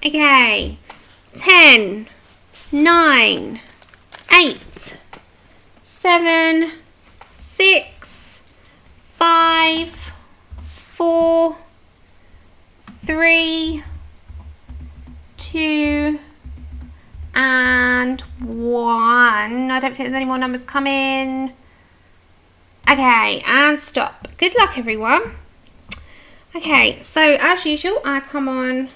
Okay. 10, 9, 8, 7, 6, 5, 4, 3, 2, and 1. I don't think there's any more numbers coming. Okay, and stop. Good luck, everyone. Okay, so as usual, I come on.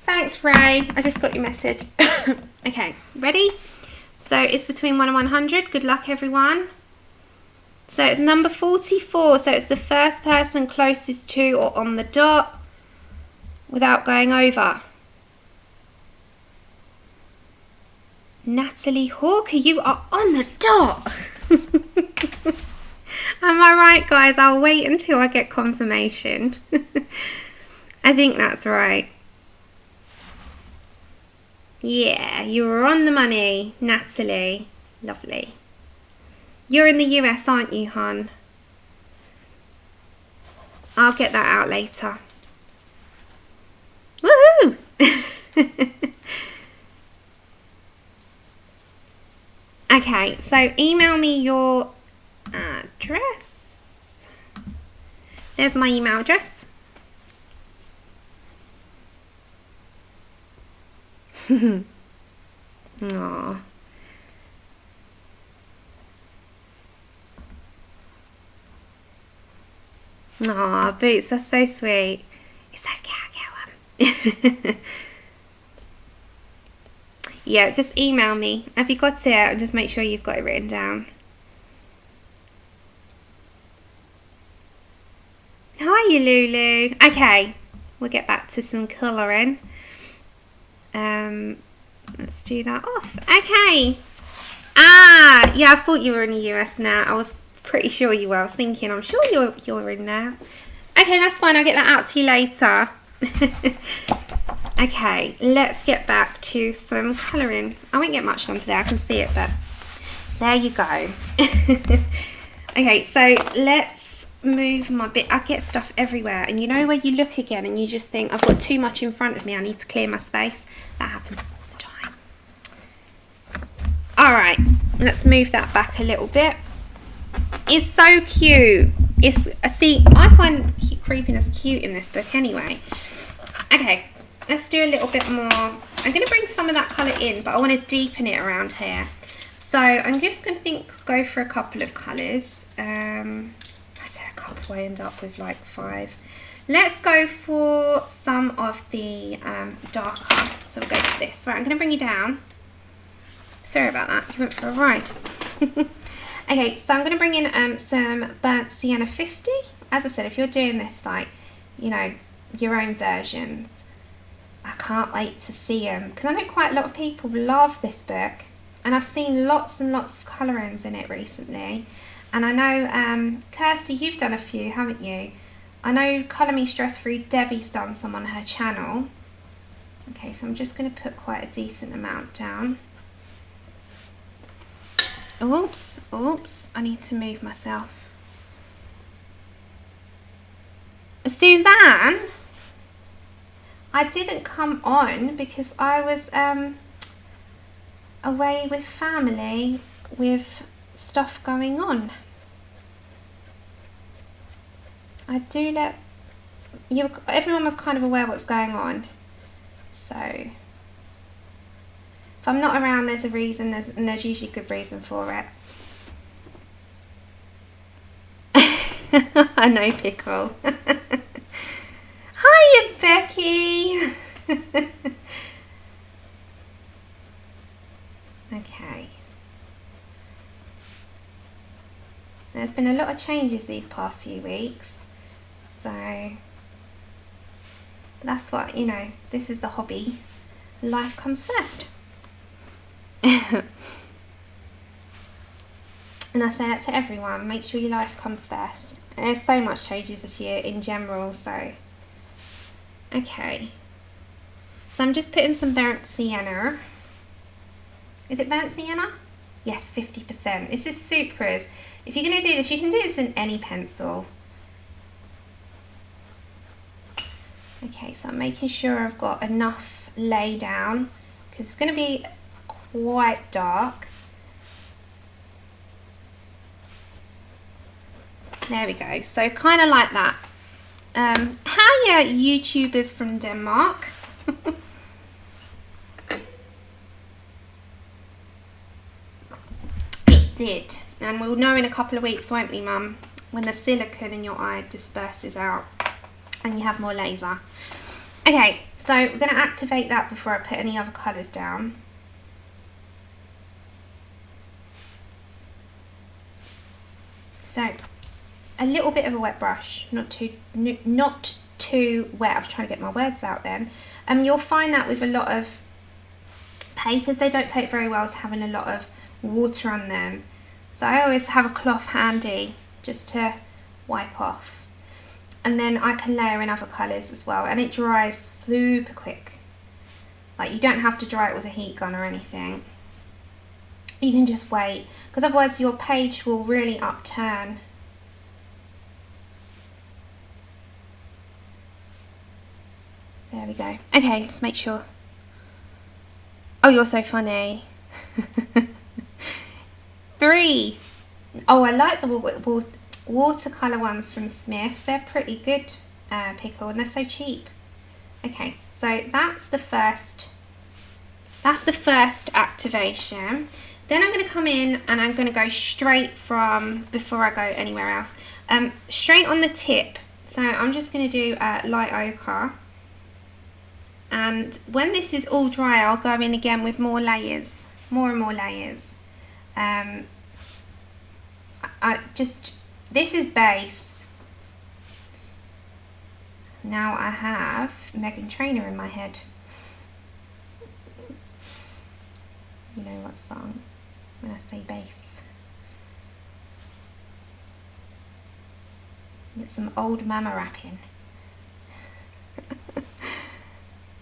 Thanks, Ray. I just got your message. Okay, ready? So it's between 1 and 100. Good luck, everyone. So it's number 44. So it's the first person closest to or on the dot without going over. Natalie Hawker, you are on the dot. Am I right, guys? I'll wait until I get confirmation. I think that's right. Yeah, you were on the money, Natalie. Lovely. You're in the US, aren't you, hon? I'll get that out later. Woohoo! Okay, so email me your address. There's my email address. Aww. Aw, Boots, that's so sweet. It's okay, I'll get one. Yeah, just email me. Have you got it? And just make sure you've got it written down. Hi, you Lulu. Okay, we'll get back to some colouring. Let's do that off. Okay. Ah, yeah, I thought you were in the US now. I was pretty sure you were. I was thinking, I'm sure you're in there. Okay, that's fine. I'll get that out to you later. Okay, let's get back to some colouring. I won't get much done today. I can see it, but there you go. Okay, so let's move my bit. I get stuff everywhere, and you know where you look again and you just think, I've got too much in front of me. I need to clear my space. That happens all the time. All right, let's move that back a little bit. It's so cute. See, I find creepiness cute in this book anyway. Okay, let's do a little bit more. I'm going to bring some of that colour in, but I want to deepen it around here. So I'm just going to go for a couple of colours. I say a couple, I end up with like 5. Let's go for some of the darker. So we'll go for this. Right, I'm going to bring you down. Sorry about that. You went for a ride. Okay, so I'm going to bring in some Burnt Sienna 50. As I said, if you're doing this, like, you know, your own versions, I can't wait to see them. Because I know quite a lot of people love this book. And I've seen lots and lots of colourings in it recently. And I know, Kirsty, you've done a few, haven't you? I know Colour Me Stress Free, Debbie's done some on her channel. Okay, so I'm just going to put quite a decent amount down. Oops, I need to move myself. Suzanne, I didn't come on because I was away with family with stuff going on. I do let you, everyone was kind of aware what's going on, so if I'm not around, there's a reason, and there's usually a good reason for it. I know, Pickle. Hiya, Becky. Okay. There's been a lot of changes these past few weeks, so that's what, you know, this is the hobby. Life comes first. And I say that to everyone, make sure your life comes first. And there's so much changes this year in general, so. Okay. So I'm just putting some burnt sienna. Is it burnt sienna? Yes, 50%. This is Supra's. If you're going to do this, you can do this in any pencil. Okay, so I'm making sure I've got enough lay down, because it's going to be quite dark. There we go. So kind of like that. Hiya, YouTubers from Denmark. It did. And we'll know in a couple of weeks, won't we, Mum? When the silicone in your eye disperses out and you have more laser. Okay, so we're going to activate that before I put any other colours down. So a little bit of a wet brush, not too wet. I was trying to get my words out then. You'll find that with a lot of papers, they don't take very well to having a lot of water on them. So I always have a cloth handy just to wipe off. And then I can layer in other colours as well, and it dries super quick. Like, you don't have to dry it with a heat gun or anything. You can just wait, because otherwise your page will really upturn. There we go. Okay, let's make sure. Oh, you're so funny. 3. Oh, I like the watercolour ones from Smith's. They're pretty good, Pickle, and they're so cheap. Okay, so that's the first activation. Then I'm going to come in and I'm going to go straight from, before I go anywhere else, straight on the tip. So I'm just going to do light ochre. And when this is all dry, I'll go in again with more layers, more and more layers. This is base. Now I have Meghan Trainor in my head. You know what song when I say base. Get some old mama rapping.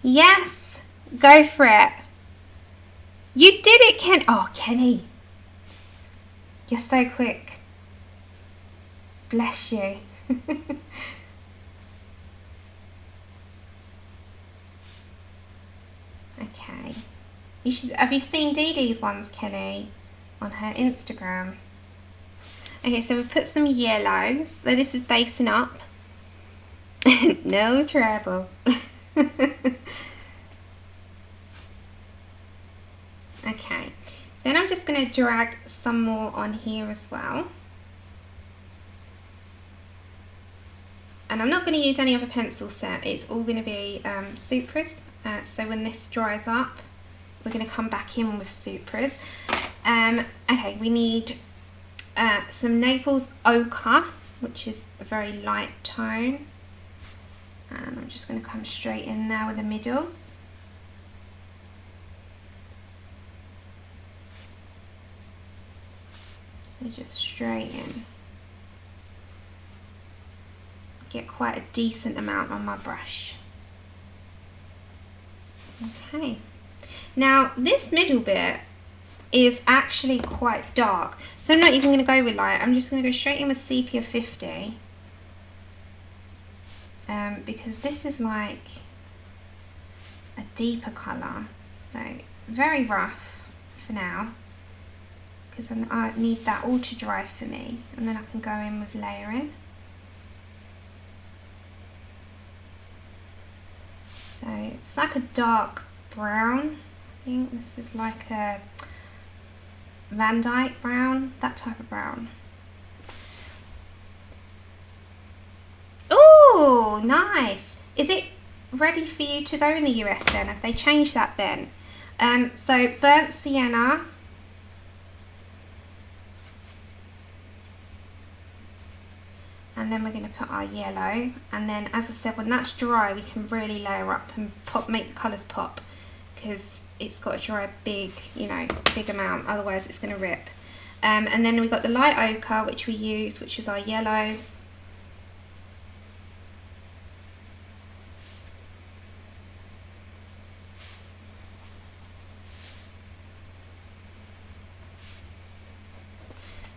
Yes, go for it. You did it, Ken. Oh, Kenny. You're so quick. Bless you. Okay. Have you seen Dee Dee's ones, Kenny? On her Instagram. Okay, so we've put some yellows. So this is basing up. No trouble. Okay, then I'm just going to drag some more on here as well. And I'm not going to use any other pencil set. It's all going to be Supra's. So when this dries up, we're going to come back in with Supra's. Okay, we need some Naples ochre, which is a very light tone. And I'm just going to come straight in there with the middles. So just straight in. Get quite a decent amount on my brush. Okay. Now this middle bit is actually quite dark. So I'm not even going to go with light. I'm just going to go straight in with sepia 50. Because this is like a deeper colour. So very rough, for now, because I need that all to dry for me, and then I can go in with layering. So it's like a dark brown. I think this is like a Van Dyke brown, that type of brown. Oh, nice. Is it ready for you to go in the US then? Have they changed that then? So burnt sienna. And then we're going to put our yellow, and then as I said, when that's dry we can really layer up and make the colours pop, because it's got to dry a big, big amount, otherwise it's going to rip. And then we've got the light ochre, which we use, which is our yellow.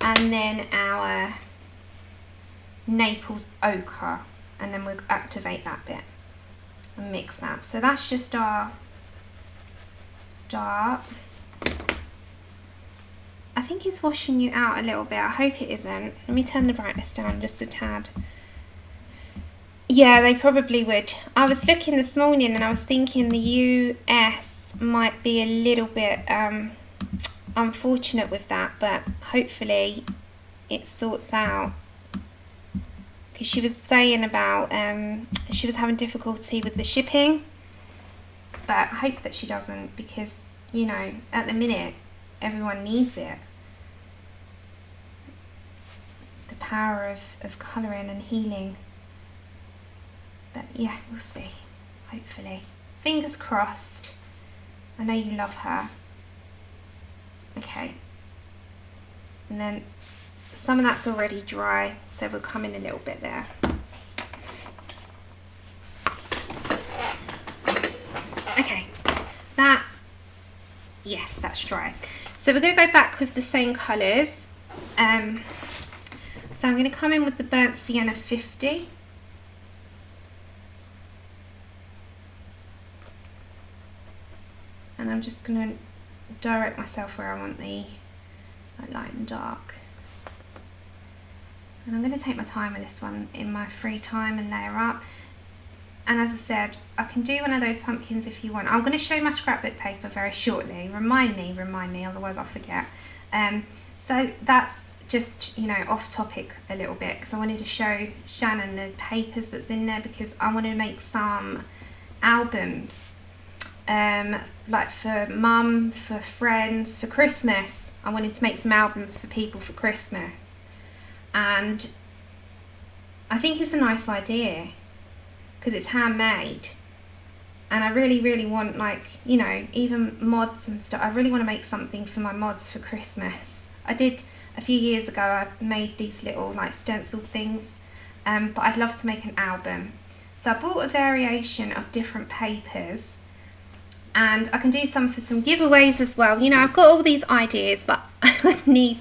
And then our Naples ochre, and then we'll activate that bit and mix that. So that's just our start. I think it's washing you out a little bit. I hope it isn't. Let me turn the brightness down just a tad. Yeah, they probably would. I was looking this morning and I was thinking the US might be a little bit unfortunate with that, but hopefully it sorts out. Because she was saying about she was having difficulty with the shipping, but I hope that she doesn't, because at the minute everyone needs it. The power of colouring and healing. But yeah, we'll see. Hopefully, fingers crossed. I know you love her. Okay, and then some of that's already dry, so we'll come in a little bit there. Okay, yes, that's dry. So we're going to go back with the same colours. So I'm going to come in with the burnt sienna 50. And I'm just going to direct myself where I want the light and dark. And I'm going to take my time with this one in my free time and layer up. And as I said, I can do one of those pumpkins if you want. I'm going to show my scrapbook paper very shortly. Remind me, otherwise I'll forget. So that's just, off topic a little bit, because I wanted to show Shannon the papers that's in there, because I want to make some albums. Like for mum, for friends, for Christmas. I wanted to make some albums for people for Christmas. And I think it's a nice idea, because it's handmade, and I really want, even mods and stuff. I really want to make something for my mods for Christmas. I did a few years ago. I made these little stencil things, but I'd love to make an album. So I bought a variation of different papers, and I can do some for some giveaways as well. I've got all these ideas, but I need...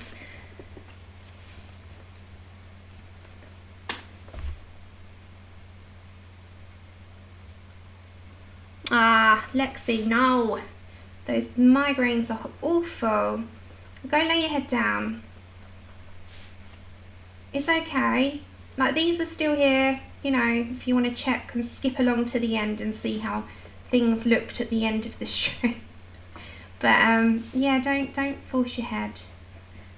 Ah, Lexi, no. Those migraines are awful. Go lay your head down. It's okay. These are still here, if you want to check and skip along to the end and see how things looked at the end of the strip. But yeah, don't force your head.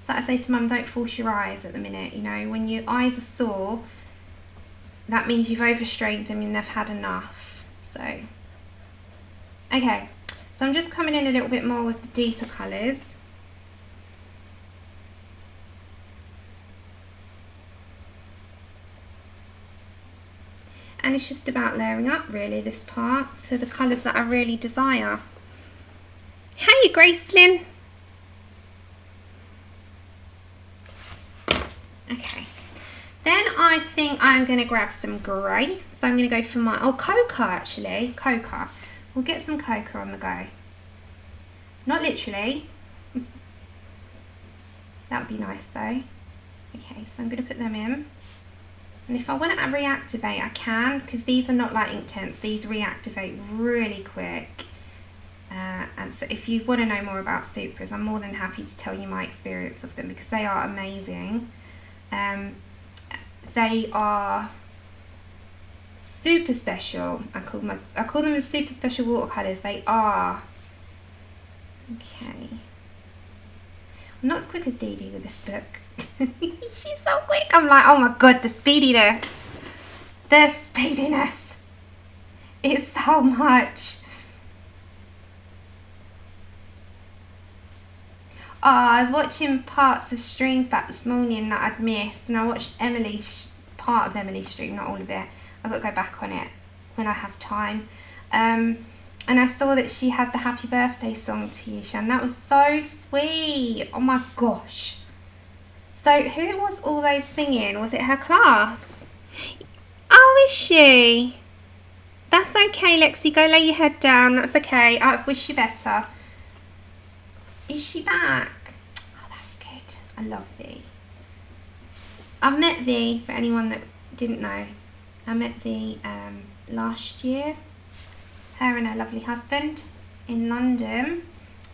So I say to Mum, don't force your eyes at the minute. When your eyes are sore, that means you've overstrained them and they've had enough. So okay, so I'm just coming in a little bit more with the deeper colours. And it's just about layering up, really, this part, to the colours that I really desire. Hey, Gracelyn. Okay. Then I think I'm going to grab some grey. So I'm going to go for my... Oh, cocoa, actually. Cocoa. We'll get some cocoa on the go. Not literally. That would be nice, though. Okay, so I'm going to put them in. And if I want to reactivate, I can, because these are not like ink tints. These reactivate really quick. And so if you want to know more about Supras, I'm more than happy to tell you my experience of them because they are amazing. They are super special. I call them as super special watercolours. They are. Okay. I'm not as quick as Dee Dee with this book. She's so quick. I'm like, oh my god, the speediness. The speediness is so much. Oh, I was watching parts of streams back this morning that I'd missed, and I watched part of Emily's stream, not all of it. I've got to go back on it when I have time. And I saw that she had the happy birthday song to you, Shan. That was so sweet. Oh my gosh. So who was all those singing? Was it her class? Oh, is she? That's okay, Lexi. Go lay your head down. That's okay. I wish you better. Is she back? Oh, that's good. I love V. I've met V, for anyone that didn't know. I met V last year. Her and her lovely husband in London.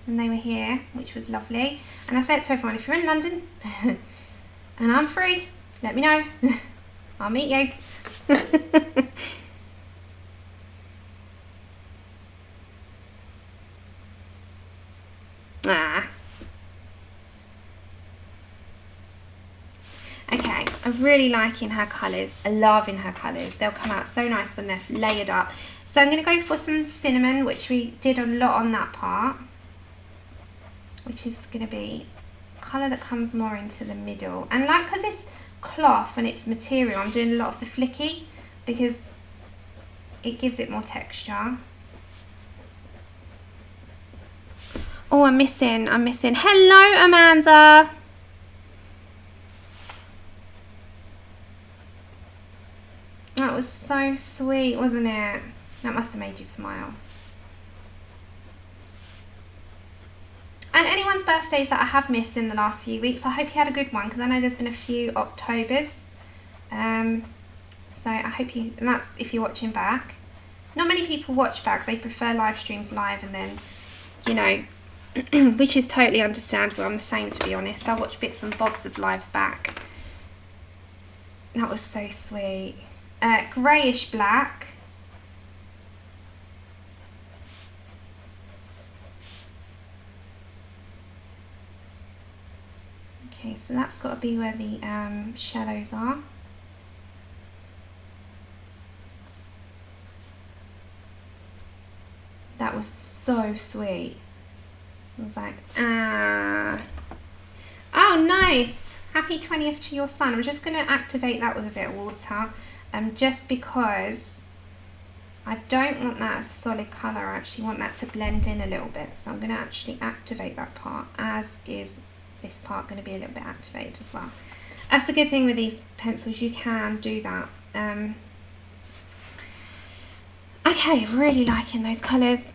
And they were here, which was lovely. And I said to everyone, if you're in London and I'm free, let me know. I'll meet you. Okay, I'm really liking her colours. I'm loving her colours. They'll come out so nice when they're layered up. So I'm going to go for some cinnamon, which we did a lot on that part, which is going to be a colour that comes more into the middle. And like, because it's cloth and it's material, I'm doing a lot of the flicky because it gives it more texture. Oh, I'm missing. Hello, Amanda. That was so sweet, wasn't it? That must have made you smile. And anyone's birthdays that I have missed in the last few weeks, I hope you had a good one, because I know there's been a few Octobers. So I hope you, and that's if you're watching back. Not many people watch back. They prefer live streams live, and then, you know, which is totally understandable. I'm the same, to be honest. I watch bits and bobs of lives back. That was so sweet. Greyish black. Okay, so that's got to be where the shadows are. That was so sweet. I was like, ah. Oh, nice. Happy 20th to your son. I'm just going to activate that with a bit of water. Just because I don't want that as a solid colour. I actually want that to blend in a little bit. So I'm going to actually activate that part, as is this part going to be a little bit activated as well. That's the good thing with these pencils. You can do that. Okay, really liking those colours.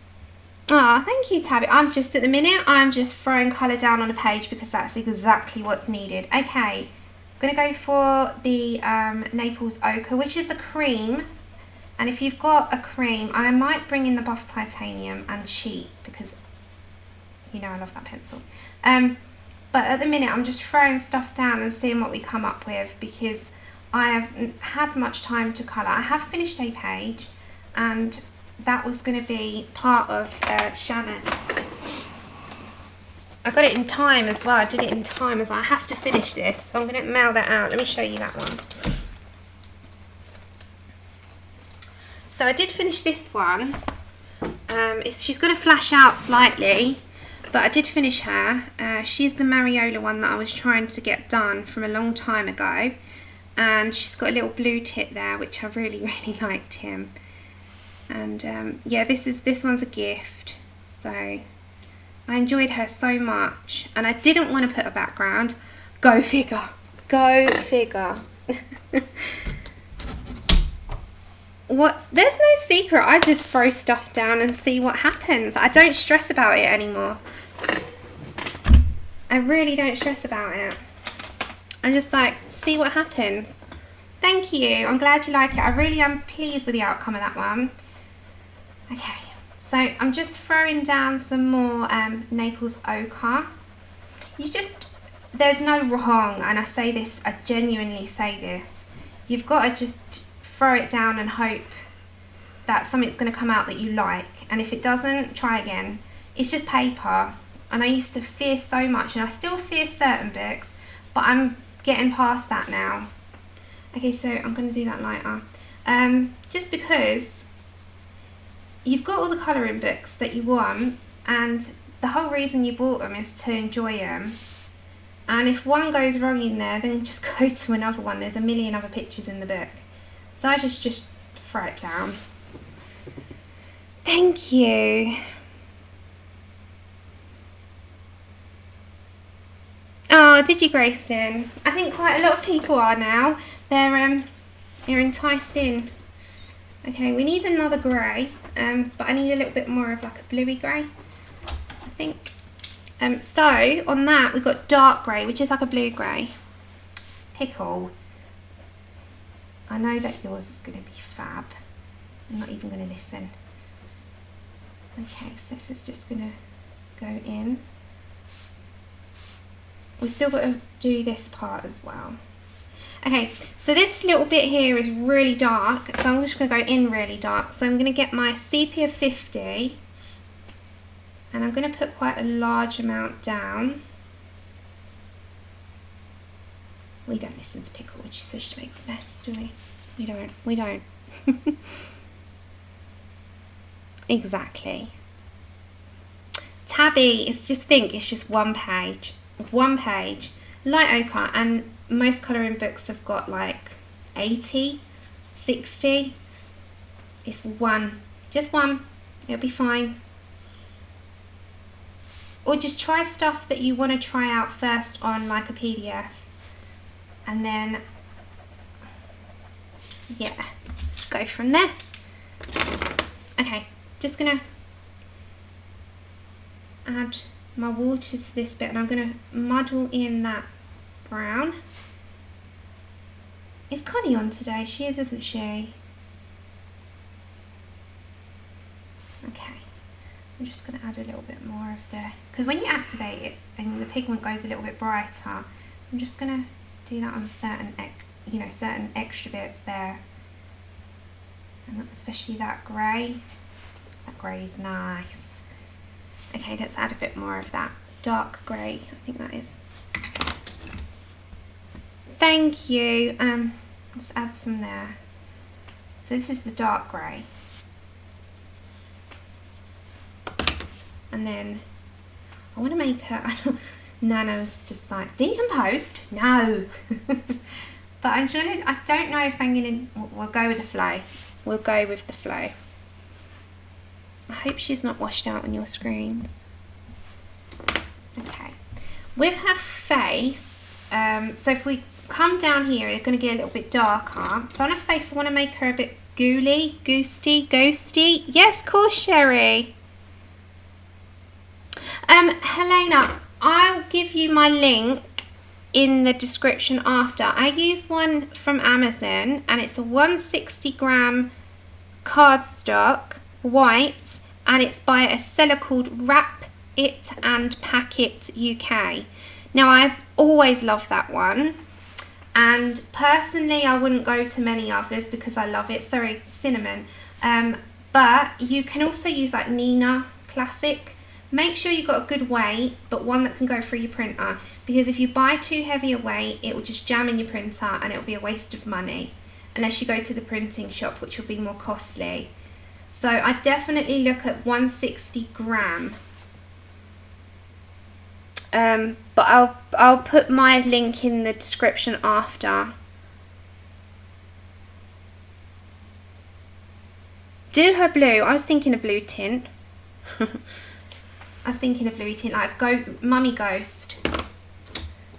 Oh, thank you, Tabby. I'm just, at the minute, I'm just throwing colour down on a page because that's exactly what's needed. Okay, I'm going to go for the Naples Ochre, which is a cream. And if you've got a cream, I might bring in the Buff Titanium and Cheat because, you know, I love that pencil. But at the minute, I'm just throwing stuff down and seeing what we come up with because I haven't had much time to colour. I have finished a page, and that was going to be part of Shannon. I got it in time as well. I did it in time as I have to finish this. So I'm going to mail that out. Let me show you that one. So I did finish this one. She's going to flash out slightly, but I did finish her. She's the Mariola one that I was trying to get done from a long time ago. And she's got a little blue tip there, which I really, really liked him. And yeah, this one's a gift. So I enjoyed her so much. And I didn't want to put a background. Go figure. Go figure. There's no secret. I just throw stuff down and see what happens. I don't stress about it anymore. I really don't stress about it. I'm just like, see what happens. Thank you. I'm glad you like it. I really am pleased with the outcome of that one. Okay, So I'm just throwing down some more Naples ochre. There's no wrong, and I say this, I genuinely say this. You've got to just throw it down and hope that something's going to come out that you like. And if it doesn't, try again. It's just paper. And I used to fear so much, and I still fear certain books, but I'm getting past that now. Okay, so I'm going to do that lighter. Just because you've got all the colouring books that you want, and the whole reason you bought them is to enjoy them. And if one goes wrong in there, then just go to another one. There's a million other pictures in the book. So I just throw it down. Thank you. Oh, did you, Gracelyn? I think quite a lot of people are now. They're enticed in. Okay, we need another grey, but I need a little bit more of like a bluey grey, I think. So on that we've got dark grey, which is like a blue grey. Pickle. I know that yours is going to be fab. I'm not even going to listen. Okay, so this is just going to go in. We've still got to do this part as well. Okay, so this little bit here is really dark, so I'm just going to go in really dark. So I'm going to get my sepia 50, and I'm going to put quite a large amount down. We don't listen to Pickle, which says she makes a mess, do we? We don't. Exactly. Tabby, it's just one page. Light ochre, and most colouring books have got like 80, 60. It's one, just one, it'll be fine. Or just try stuff that you want to try out first on like a PDF, and then yeah, go from there. Okay, just gonna add my water to this bit, and I'm gonna muddle in that brown. Is Connie on today? She is, isn't she? Okay, I'm just going to add a little bit more of the, because when you activate it and the pigment goes a little bit brighter, I'm just going to do that on certain extra bits there, and especially that grey. That grey is nice. Okay, let's add a bit more of that dark grey. I think that is. Thank you. Let's add some there. So this is the dark grey. And then I want to make her, Nano's just like, decomposed? No. But I don't know if I'm going to, we'll go with the flow. We'll go with the flow. I hope she's not washed out on your screens. Okay. With her face, so if we come down here, it's going to get a little bit darker. So on her face, I want to make her a bit ghosty. Yes, of course, Sherry. Helena, I'll give you my link in the description after. I use one from Amazon, and it's a 160 gram cardstock, white, and it's by a seller called Wrap It and Pack It UK. Now, I've always loved that one, and personally I wouldn't go to many others because I love it. Sorry, cinnamon. But you can also use like Nina Classic. Make sure you've got a good weight, but one that can go through your printer, because if you buy too heavy a weight, it will just jam in your printer and it will be a waste of money unless you go to the printing shop, which will be more costly. So I definitely look at 160 gram. But I'll put my link in the description after. Do her blue. I was thinking a blue tint. I was thinking a bluey tint, like Mummy Ghost.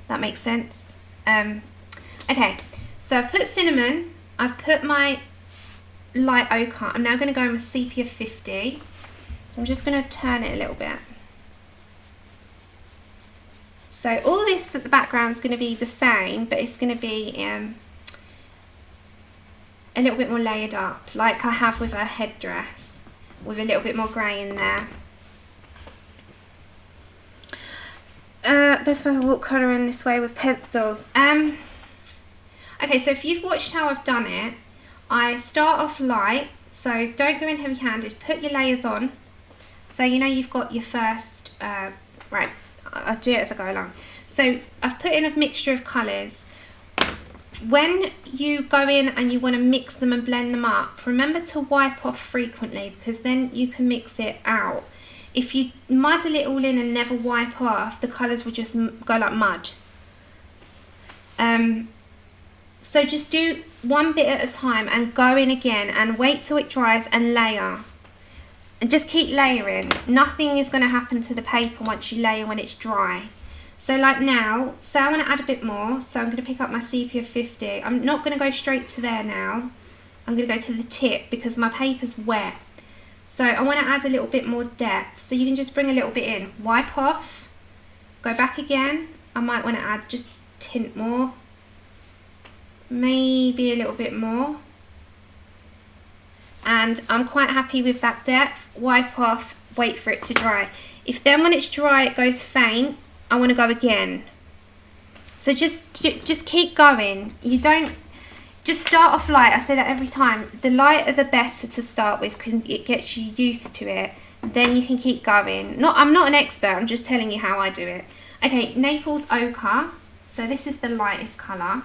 That makes sense. Okay, so I've put cinnamon. I've put my light ochre. I'm now going to go in with sepia 50. So I'm just going to turn it a little bit. So all this at the background is going to be the same, but it's going to be a little bit more layered up, like I have with her headdress. with a little bit more grey in there. Best friend walk colour in this way with pencils. Okay, so if you've watched how I've done it, I start off light, so don't go in heavy handed, put your layers on. So you know you've got your first, right, I'll do it as I go along. So I've put in a mixture of colours. When you go in and you want to mix them and blend them up, remember to wipe off frequently, because then you can mix it out. If you muddle it all in and never wipe off, the colours will just go like mud. So just do one bit at a time and go in again and wait till it dries and layer. And just keep layering. Nothing is going to happen to the paper once you layer when it's dry. So like now, say I want to add a bit more, so I'm going to pick up my sepia 50. I'm not going to go straight to there now. I'm going to go to the tip because my paper's wet. So I want to add a little bit more depth. So you can just bring a little bit in. Wipe off. Go back again. I might want to add just tint more. Maybe a little bit more. And I'm quite happy with that depth. Wipe off. Wait for it to dry. If then when it's dry it goes faint, I want to go again. So just keep going. You don't just start off light. I say that every time. The lighter the better to start with because it gets you used to it. Then you can keep going. I'm not an expert. I'm just telling you how I do it. Okay, Naples Ochre. So this is the lightest colour.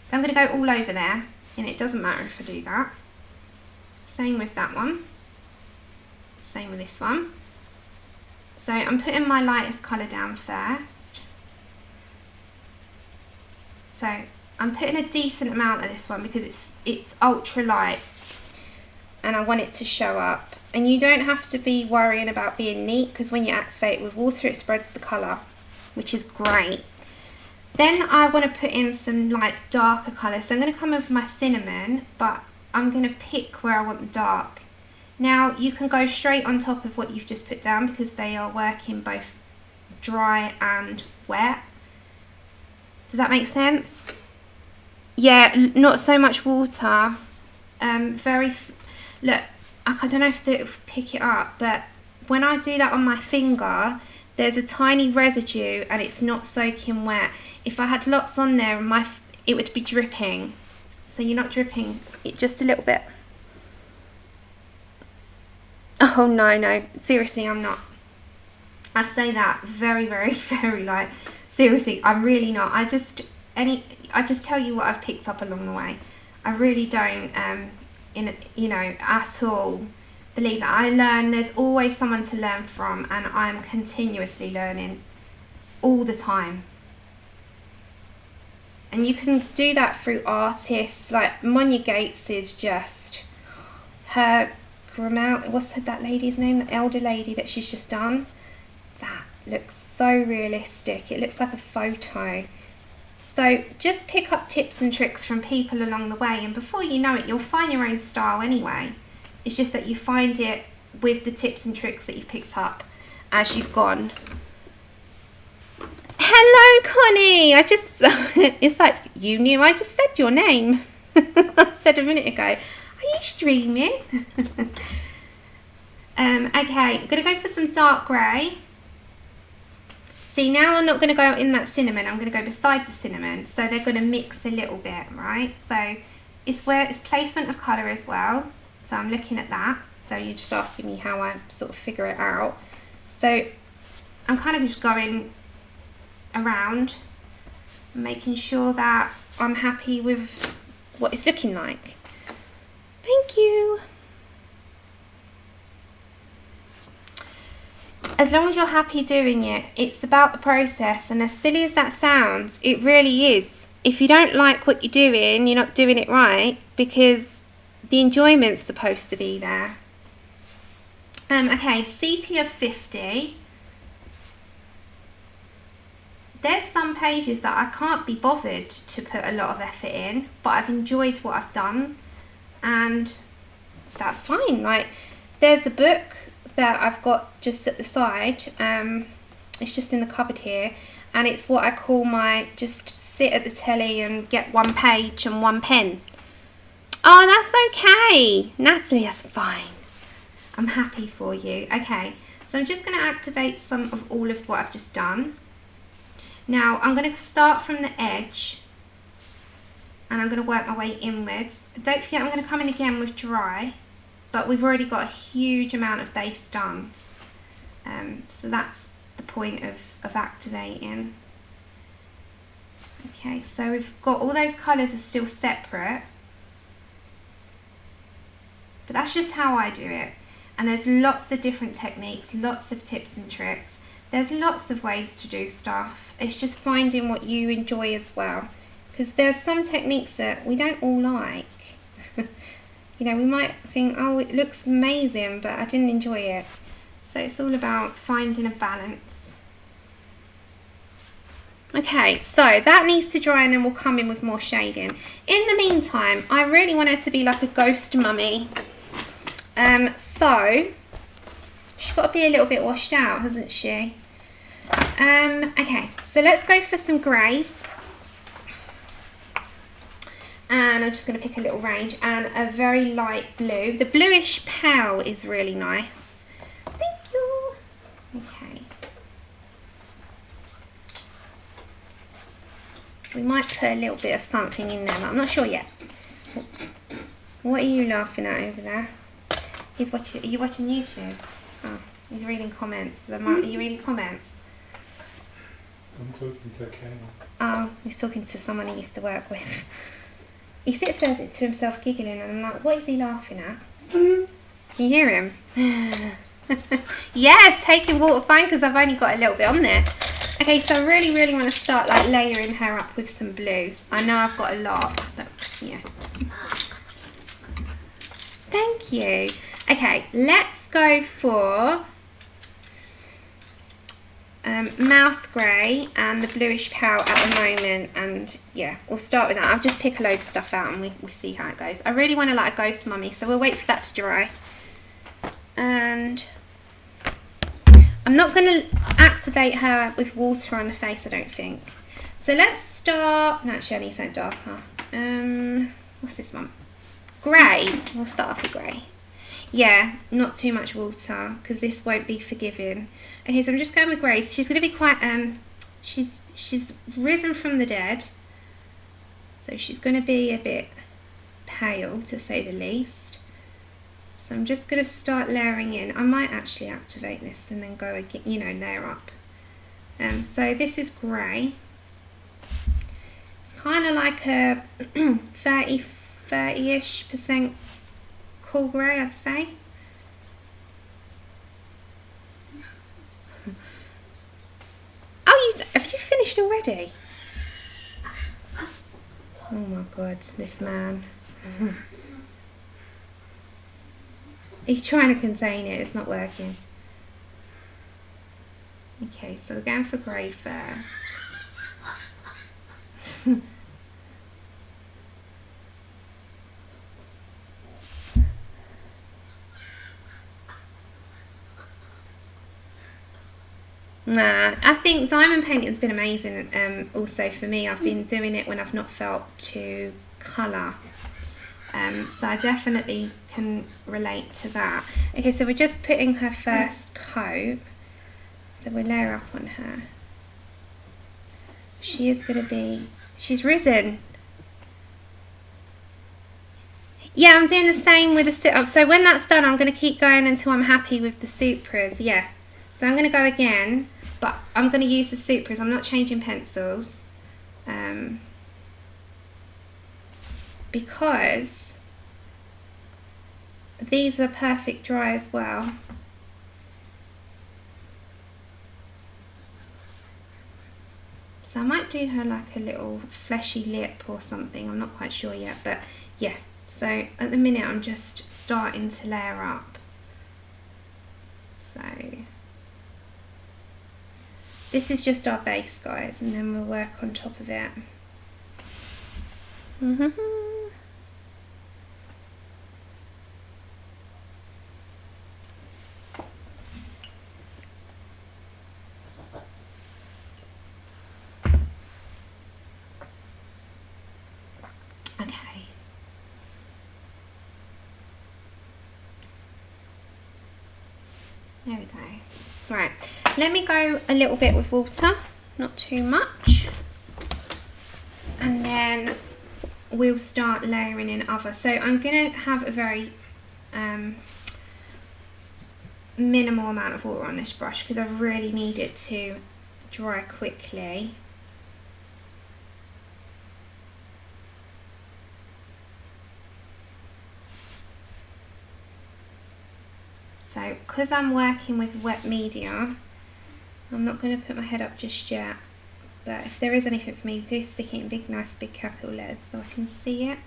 So I'm going to go all over there, and it doesn't matter if I do that. Same with that one. Same with this one. So I'm putting my lightest colour down first. So I'm putting a decent amount of this one because it's ultra light and I want it to show up. And you don't have to be worrying about being neat because when you activate it with water it spreads the colour, which is great. Then I want to put in some like darker colours. So I'm going to come in with my cinnamon, but I'm going to pick where I want the dark. Now you can go straight on top of what you've just put down because they are working both dry and wet. Does that make sense? Yeah, not so much water. Look, I don't know if they'll pick it up, but when I do that on my finger, there's a tiny residue and it's not soaking wet. If I had lots on there, it would be dripping. So you're not dripping it, just a little bit. Oh no, seriously I'm not. I say that very, very, very light. Seriously, I'm really not. I just tell you what I've picked up along the way. I really don't, at all believe that. I learn, there's always someone to learn from, and I'm continuously learning all the time. And you can do that through artists, like Monya Gates is just, her what's that lady's name, the elder lady that she's just done? That looks so realistic. It looks like a photo. So just pick up tips and tricks from people along the way, and before you know it, you'll find your own style anyway. It's just that you find it with the tips and tricks that you've picked up as you've gone. Hello, Connie. It's like you knew I just said your name. I said a minute ago. Are you streaming? Okay, I'm going to go for some dark grey. See, now I'm not going to go in that cinnamon. I'm going to go beside the cinnamon. So they're going to mix a little bit, right? So it's placement of colour as well. So I'm looking at that. So you're just asking me how I sort of figure it out. So I'm kind of just going around, making sure that I'm happy with what it's looking like. Thank you. As long as you're happy doing it, it's about the process, and as silly as that sounds, it really is. If you don't like what you're doing, you're not doing it right, because the enjoyment's supposed to be there. Okay, sepia 50. There's some pages that I can't be bothered to put a lot of effort in, but I've enjoyed what I've done, and that's fine. Like, there's a book that I've got just at the side. It's just in the cupboard here, and it's what I call my just sit at the telly and get one page and one pen. Oh, that's okay, Natalie, that's fine. I'm happy for you. Okay, so I'm just going to activate some of all of what I've just done. Now I'm going to start from the edge and I'm going to work my way inwards. Don't forget I'm going to come in again with dry, but we've already got a huge amount of base done. So that's the point of activating. Okay, so we've got all those colours are still separate, but that's just how I do it. And there's lots of different techniques, lots of tips and tricks. There's lots of ways to do stuff. It's just finding what you enjoy as well. Because there's some techniques that we don't all like. You know, we might think, oh, it looks amazing, but I didn't enjoy it. So it's all about finding a balance. Okay, so that needs to dry and then we'll come in with more shading. In the meantime, I really want her to be like a ghost mummy. So she's got to be a little bit washed out, hasn't she? Okay, so let's go for some greys. And I'm just going to pick a little range and a very light blue. The bluish pale is really nice. Thank you. Okay. We might put a little bit of something in there, but I'm not sure yet. What are you laughing at over there? He's watching. Are you watching YouTube? Oh, he's reading comments. Are you reading comments? I'm talking to Kayla. Oh, he's talking to someone he used to work with. He sits there to himself giggling, and I'm like, what is he laughing at? Can you hear him? Yes, taking water fine because I've only got a little bit on there. Okay, so I really, really want to start like layering her up with some blues. I know I've got a lot, but yeah. Thank you. Okay, let's go for mouse grey and the bluish pale at the moment, and yeah, we'll start with that. I'll just pick a load of stuff out and we see how it goes. I really want to like a ghost mummy, so we'll wait for that to dry. And I'm not going to activate her with water on the face, I don't think. So let's start, no, actually I need something darker. What's this one? Grey. We'll start off with grey. Yeah, not too much water because this won't be forgiving. Okay, so I'm just going with grey. She's going to be quite, she's risen from the dead. So she's going to be a bit pale, to say the least. So I'm just going to start layering in. I might actually activate this and then go again, you know, layer up. So this is grey. It's kind of like a 30-ish% cool grey, I'd say. Oh, have you finished already? Oh my God, this man. He's trying to contain it, it's not working. Okay, so we're going for grey first. Nah, I think diamond painting's been amazing. Also for me, I've been doing it when I've not felt to colour. So I definitely can relate to that. Okay, so we're just putting her first coat. So we'll layer up on her. She is going to be, she's risen. Yeah, I'm doing the same with the sit-up. So when that's done, I'm going to keep going until I'm happy with the supras. Yeah. So I'm going to go again, but I'm going to use the supras. I'm not changing pencils. Because these are perfect dry as well. So I might do her like a little fleshy lip or something. I'm not quite sure yet, but yeah. So at the minute I'm just starting to layer up. So this is just our base, guys, and then we'll work on top of it. Okay. There we go. Right, let me go a little bit with water, not too much. And then we'll start layering in other. So I'm going to have a very minimal amount of water on this brush because I really need it to dry quickly. So because I'm working with wet media, I'm not going to put my head up just yet, but if there is anything for me, do stick it in big, nice big capital letters so I can see it.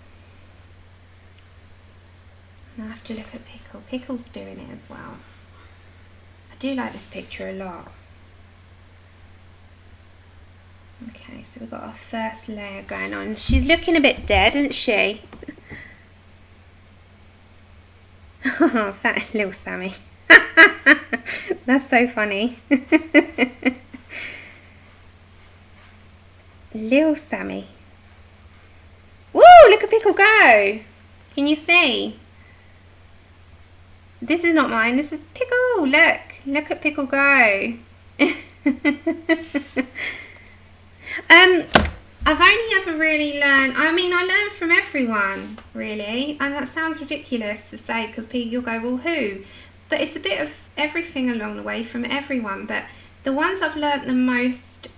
And I have to look at Pickle. Pickle's doing it as well. I do like this picture a lot. Okay, so we've got our first layer going on. She's looking a bit dead, isn't she? Oh, fat little Sammy. That's so funny. Little Sammy. Woo, look at Pickle go. Can you see? This is not mine, this is Pickle. Look at Pickle go. I've only ever really learned, I mean, I learn from everyone, really. And that sounds ridiculous to say because you'll go, well, who? But it's a bit of everything along the way from everyone. But the ones I've learnt the most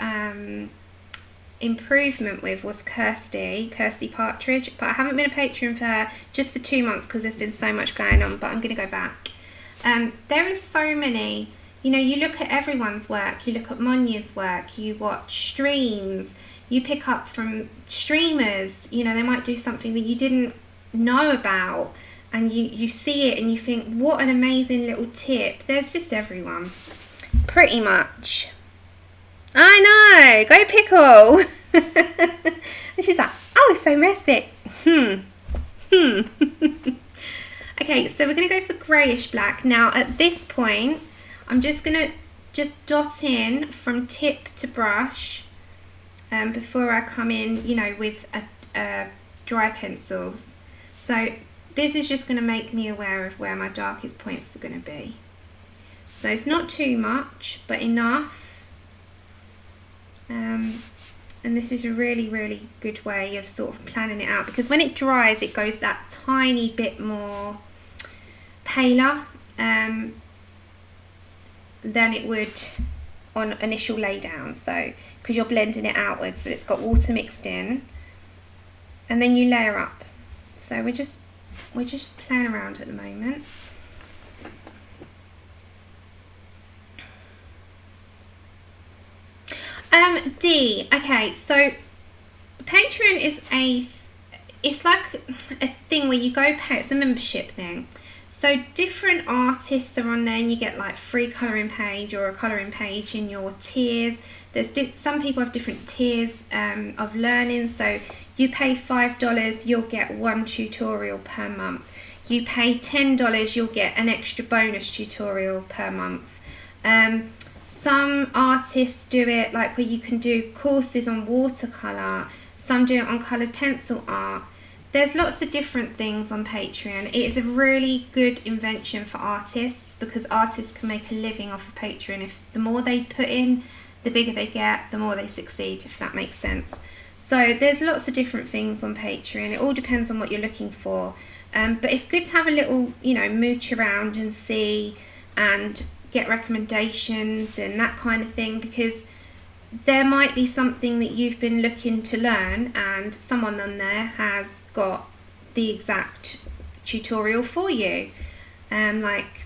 improvement with was Kirsty Partridge. But I haven't been a patron for her just for 2 months because there's been so much going on. But I'm going to go back. There is so many. You know, you look at everyone's work. You look at Monya's work. You watch streams. You pick up from streamers. You know, they might do something that you didn't know about. And you see it and you think, what an amazing little tip. There's just everyone. Pretty much. I know. Go Pickle. And she's like, oh, it's so messy. Okay, so we're going to go for greyish black. Now, at this point, I'm just going to dot in from tip to brush before I come in, you know, with dry pencils. So this is just going to make me aware of where my darkest points are going to be. So it's not too much, but enough. And this is a really, really good way of sort of planning it out, because when it dries, it goes that tiny bit more paler than it would on initial lay down. So because you're blending it outwards, so it's got water mixed in, and then you layer up. So we're just playing around at the moment. D. Okay, so Patreon is it's like a thing where you go pay. It's a membership thing. So different artists are on there, and you get like free colouring page or a colouring page in your tiers. There's some people have different tiers of learning. So you pay $5, you'll get 1 tutorial per month. You pay $10, you'll get an extra bonus tutorial per month. Some artists do it like where you can do courses on watercolour. Some do it on coloured pencil art. There's lots of different things on Patreon. It is a really good invention for artists, because artists can make a living off of Patreon. If the more they put in, the bigger they get, the more they succeed, if that makes sense. So there's lots of different things on Patreon. It all depends on what you're looking for. But it's good to have a little, you know, mooch around and see and get recommendations and that kind of thing, because there might be something that you've been looking to learn and someone on there has got the exact tutorial for you. Like,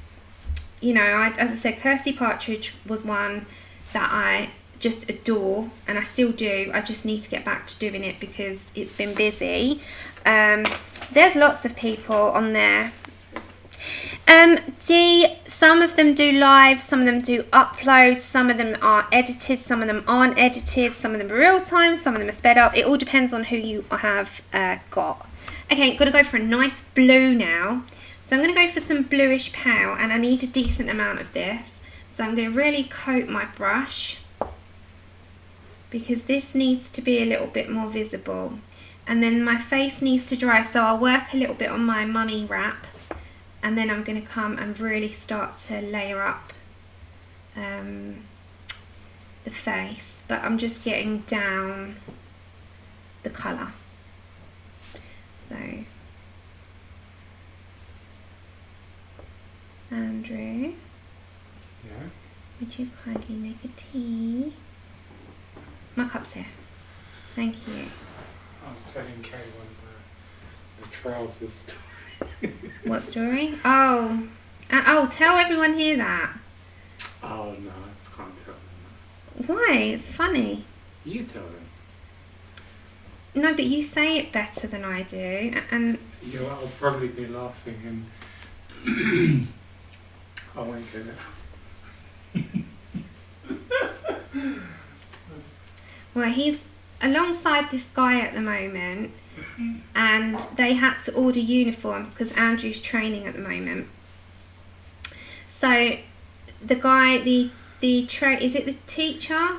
you know, as I said, Kirsty Partridge was one that I just adore, and I still do. I just need to get back to doing it because it's been busy. There's lots of people on there. D, some of them do live, some of them do uploads, some of them are edited, some of them aren't edited, some of them are real time, some of them are sped up. It all depends on who you have got. Okay, I'm going to go for a nice blue now. So I'm going to go for some bluish pale, and I need a decent amount of this. So I'm going to really coat my brush, because this needs to be a little bit more visible. And then my face needs to dry, so I'll work a little bit on my mummy wrap. And then I'm going to come and really start to layer up the face, but I'm just getting down the colour. So, Andrew, Yeah. would you kindly make a tea? My cup's here. Thank you. I was telling Kay one of the trousers story. What story? Oh, tell everyone here that. Oh no, I can't tell them Why? It's funny. that. You tell them. No, but you say it better than I do, and I'll probably be laughing and I won't get it. well, he's alongside this guy at the moment, and they had to order uniforms because Andrew's training at the moment. So the guy, is it the teacher,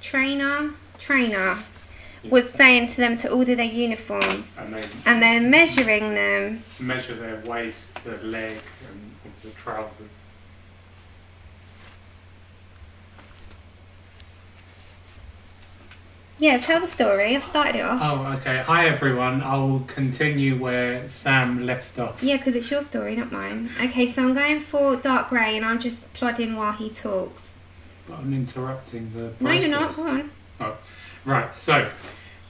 trainer, was saying to them to order their uniforms, and they're measuring them. Measure their waist, their leg, and the trousers. Yeah, tell the story. I've started it off. Oh, okay. Hi everyone. I will continue where Sam left off. Yeah, because it's your story, not mine. Okay, so I'm going for dark grey, and I'm just plodding while he talks. But I'm interrupting the process. No, you're not. Go on. Oh, right. So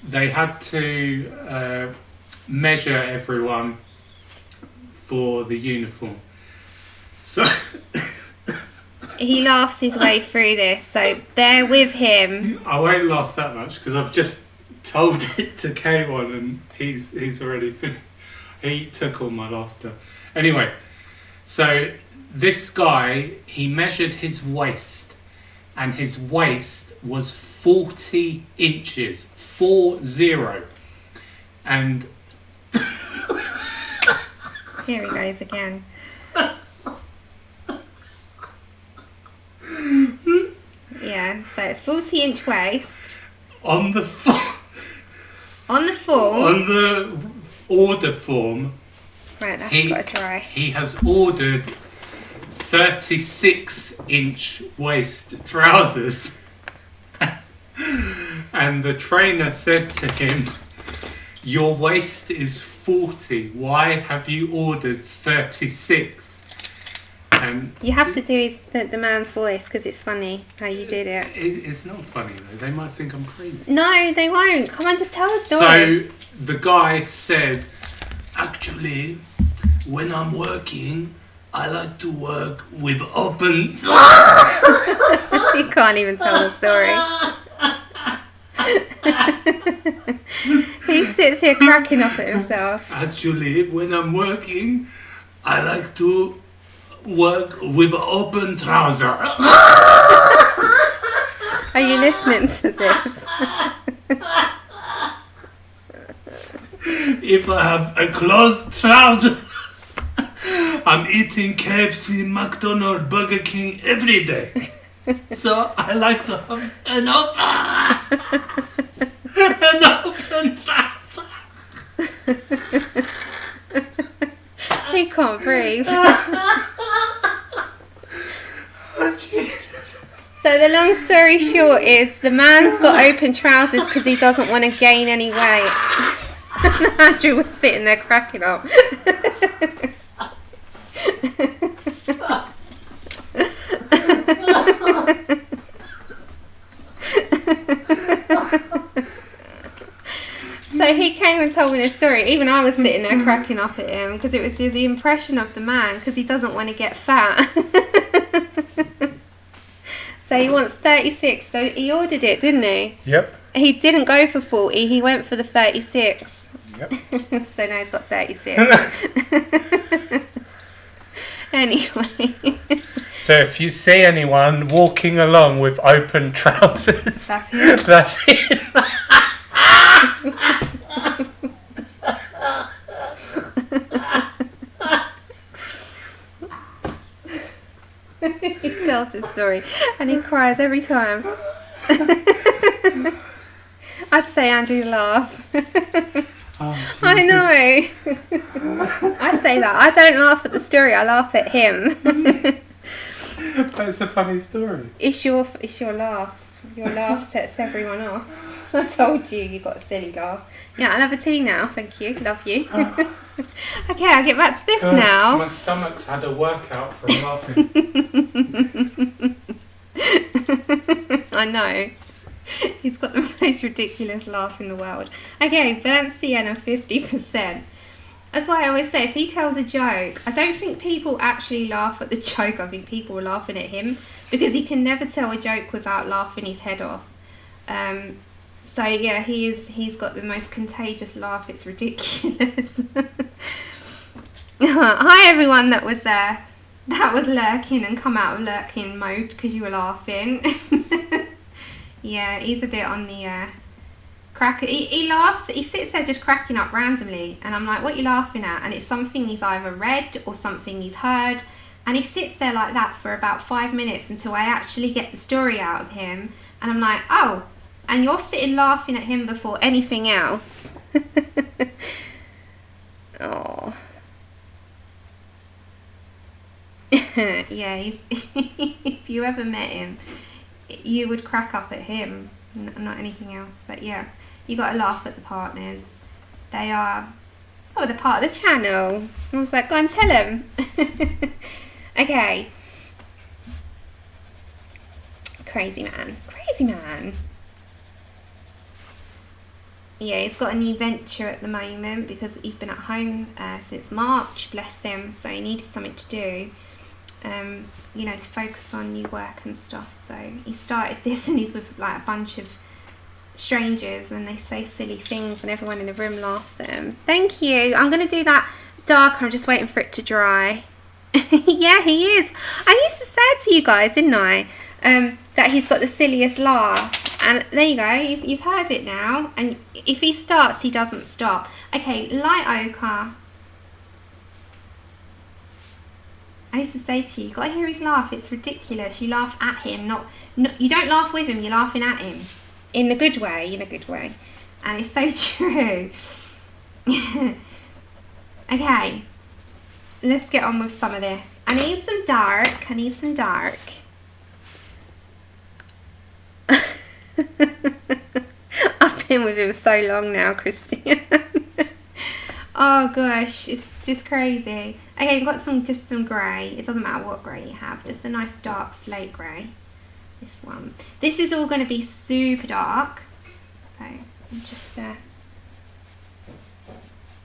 they had to measure everyone for the uniform. So He laughs his way through this, so bear with him. I won't laugh that much because I've just told it to K1 and he's already finished. He took all my laughter. Anyway, so this guy, he measured his waist, and his waist was 40 inches, 40. And Here he goes again. Yeah, so it's 40-inch waist. on the On the form. on the order form, Right, that's got to dry. he has ordered 36-inch waist trousers. And the trainer said to him, "Your waist is 40. Why have you ordered 36?" And You have to do the man's voice because it's funny how you did it. it's not funny though. They might think I'm crazy. No, they won't. Come on, just tell the story. So the guy said, "Actually, when I'm working, I like to work with open." He can't even tell the story. He sits here cracking up at himself. Actually, when I'm working, I like to work with open trouser. Are you listening to this? If I have a closed trouser, I'm eating KFC, McDonald's, Burger King every day. So I like to have an open trouser. He can't breathe. Oh, Jesus. So the long story short is the man's got open trousers because he doesn't want to gain any weight. And Andrew was sitting there cracking up. So he came and told me this story. Even I was sitting there cracking up at him because it was the impression of the man because he doesn't want to get fat. So he wants 36. So he ordered it, didn't he? Yep. He didn't go for 40. He went for the 36. Yep. So now he's got 36. Anyway. So if you see anyone walking along with open trousers, That's him. That's it. He tells his story and he cries every time. I'd say Andrew laugh. Oh, I know. I say that. I don't laugh at the story, I laugh at him. That's a funny story. It's your laugh. Your laugh sets everyone off. I told you got a silly laugh. Yeah, I'll have a tea now. Thank you. Love you. Okay, I'll get back to this now. My stomach's had a workout from laughing. I know. He's got the most ridiculous laugh in the world. Okay, burnt sienna 50%. That's why I always say, if he tells a joke, I don't think people actually laugh at the joke. I think people are laughing at him because he can never tell a joke without laughing his head off. So yeah, he's got the most contagious laugh. It's ridiculous. Hi everyone that was lurking and come out of lurking mode because you were laughing. Yeah, he's a bit on the crack. He laughs. He sits there just cracking up randomly, and I'm like, "What are you laughing at?" And it's something he's either read or something he's heard, and he sits there like that for about 5 minutes until I actually get the story out of him, and I'm like, "Oh, and you're sitting laughing at him before anything else." Oh. Yeah, if you ever met him, you would crack up at him, not anything else. But yeah, you got to laugh at the partners. They are, they're part of the channel. I was like, go and tell them. Okay. Crazy man. Yeah, he's got a new venture at the moment because he's been at home since March, bless him, so he needed something to do. To focus on new work and stuff. So he started this, and he's with like a bunch of strangers, and they say silly things, and everyone in the room laughs at him. Thank you. I'm going to do that darker. I'm just waiting for it to dry. Yeah, he is. I used to say it to you guys, didn't I? That he's got the silliest laugh. And there you go. You've heard it now. And if he starts, he doesn't stop. Okay, light ochre. I used to say to you, you got to hear his laugh. It's ridiculous. You laugh at him, not you don't laugh with him. You're laughing at him, in a good way. And it's so true. Okay, let's get on with some of this. I need some dark. I've been with him so long now, Christian. Oh gosh, it's just crazy. Okay, I've got just some grey. It doesn't matter what grey you have, just a nice dark slate grey. This one. This is all going to be super dark. So I'm just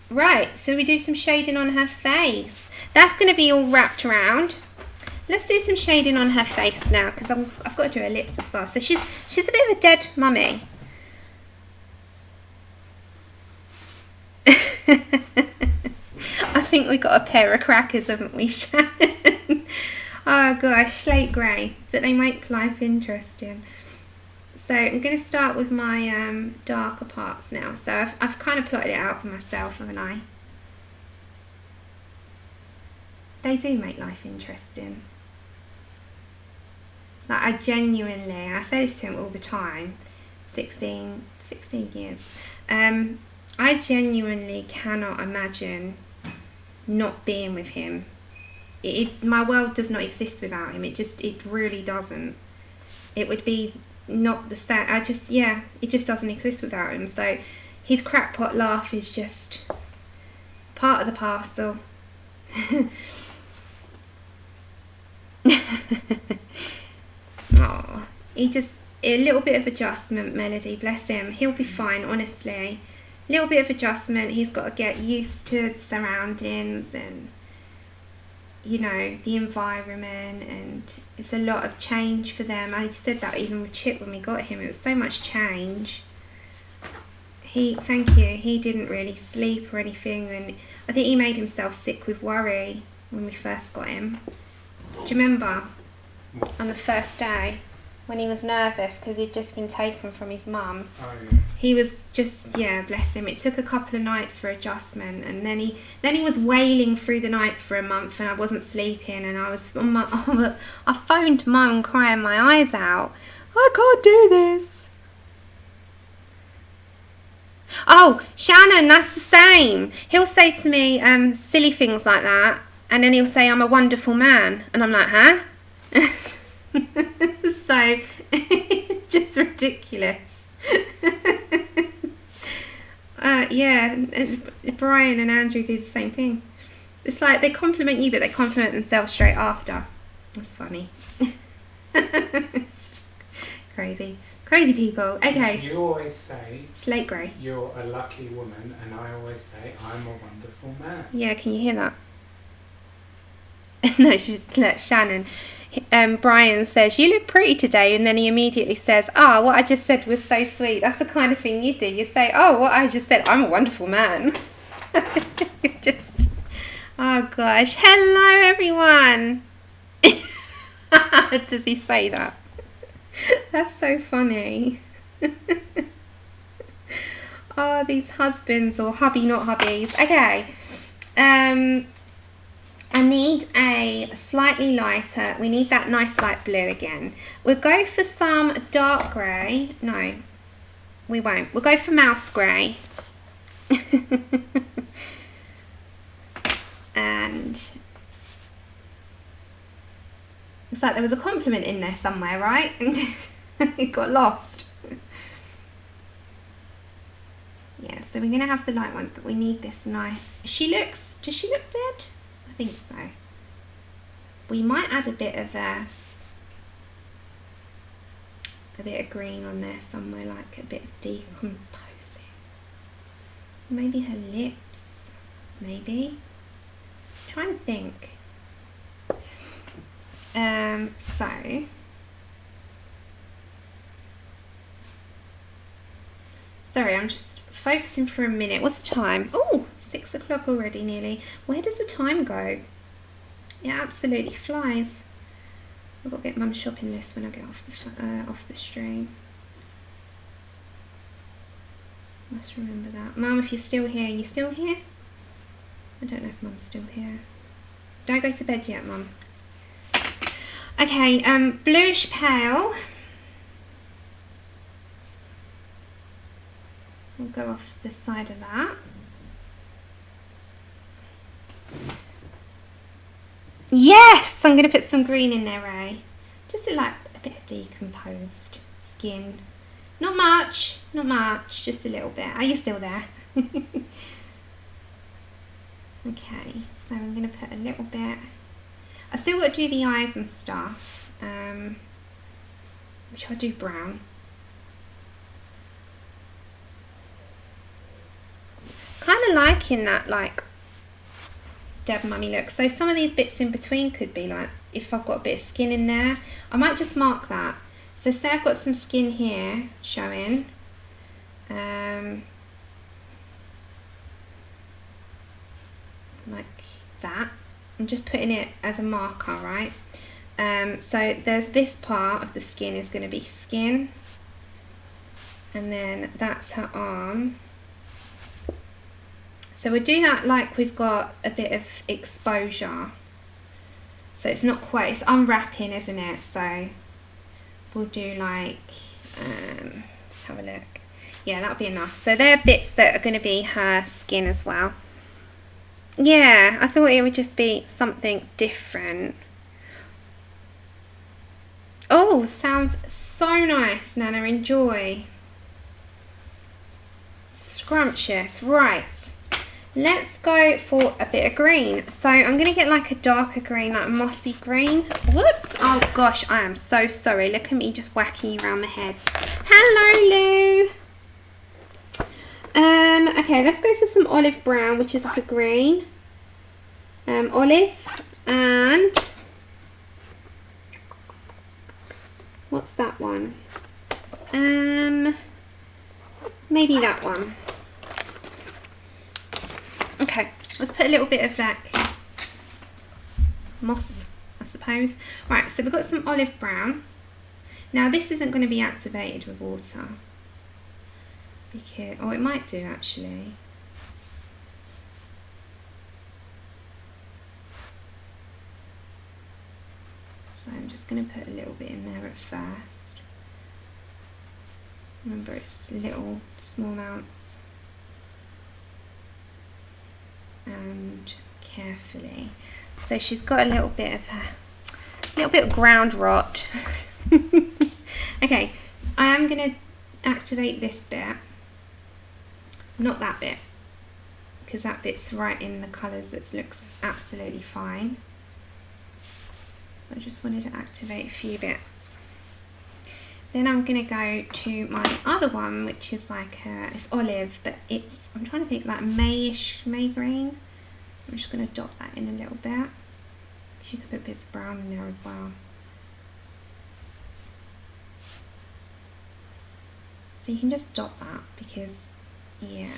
right, so we do some shading on her face. That's going to be all wrapped around. Let's do some shading on her face now, because I've got to do her lips as well. So she's a bit of a dead mummy. I think we got a pair of crackers, haven't we, Shannon? Oh gosh, slate grey, but they make life interesting. So I'm going to start with my darker parts now. So I've kind of plotted it out for myself, haven't I? They do make life interesting. Like, I genuinely, and I say this to him all the time, 16 years, I genuinely cannot imagine not being with him. My world does not exist without him. It really doesn't. It would be not the same. It just doesn't exist without him. So his crackpot laugh is just part of the parcel. Oh, a little bit of adjustment, Melody, bless him. He'll be fine, honestly. A little bit of adjustment. He's got to get used to the surroundings and, the environment, and it's a lot of change for them. I said that even with Chip when we got him. It was so much change. Thank you, he didn't really sleep or anything, and I think he made himself sick with worry when we first got him. Do you remember on the first day when he was nervous because he'd just been taken from his mum? Oh, yeah. He was just, bless him. It took a couple of nights for adjustment, and then he was wailing through the night for a month, and I wasn't sleeping, and I was I phoned Mum crying my eyes out. I can't do this. Oh, Shannon, that's the same. He'll say to me silly things like that, and then he'll say I'm a wonderful man, and I'm like, huh? So, just ridiculous. Yeah, Brian and Andrew do the same thing. It's like they compliment you, but they compliment themselves straight after. That's funny. Crazy. Crazy people. Okay. You always say Slate grey. you're a lucky woman, and I always say I'm a wonderful man. Yeah, can you hear that? No, look, Shannon. Brian says, you look pretty today, and then he immediately says, what I just said was so sweet. That's the kind of thing you do. You say, what I just said, I'm a wonderful man. Just, oh gosh. Hello, everyone. Does he say that? That's so funny. Oh, these husbands, or hubby not hubbies. Okay. I need a slightly lighter, we need that nice light blue again. We'll go for some dark grey. No, we won't. We'll go for mouse grey. And it's like there was a compliment in there somewhere, right? It got lost. Yeah, so we're going to have the light ones, but we need this nice... does she look dead? I think so. We might add a bit of green on there somewhere, like a bit of decomposing. Maybe her lips. Maybe. I'm trying to think. Sorry, I'm just focusing for a minute. What's the time? Oh, 6 o'clock already nearly. Where does the time go? It absolutely flies. I've got to get Mum shopping list when I get off the stream. Must remember that. Mum, if you're still here, you still here? I don't know if Mum's still here. Don't go to bed yet, Mum. Okay, bluish pale. We'll go off the side of that. Yes! I'm going to put some green in there, Ray. Just like a bit of decomposed skin. Not much, just a little bit. Are you still there? Okay, so I'm going to put a little bit. I still got to do the eyes and stuff, which I'll do brown. Kind of liking that, like, Deb Mummy look. So some of these bits in between could be like, if I've got a bit of skin in there, I might just mark that. So say I've got some skin here showing. Like that. I'm just putting it as a marker, right? So there's this part of the skin is going to be skin. And then that's her arm. So we'll do that like we've got a bit of exposure. So it's not quite, it's unwrapping, isn't it? So we'll do like, let's have a look. Yeah, that'll be enough. So they're bits that are going to be her skin as well. Yeah, I thought it would just be something different. Oh, sounds so nice, Nana. Enjoy. Scrumptious. Right. Let's go for a bit of green. So I'm going to get like a darker green, like a mossy green. Whoops. Oh gosh, I am so sorry. Look at me just whacking you around the head. Hello, Lou. Okay, let's go for some olive brown, which is like a green. Olive and what's that one? Maybe that one. Okay, let's put a little bit of like moss, I suppose. Right, so we've got some olive brown. Now this isn't going to be activated with water. Because, oh, it might do actually. So I'm just going to put a little bit in there at first. Remember, it's little, small amounts. And carefully. So she's got a little bit of A little bit of ground rot. Okay, I am going to activate this bit. Not that bit, because that bit's right in the colours. That looks absolutely fine. So I just wanted to activate a few bits. Then I'm going to go to my other one, which is like, it's olive, but it's, I'm trying to think, like Mayish, May green. I'm just going to dot that in a little bit. You could put bits of brown in there as well. So you can just dot that because, yeah,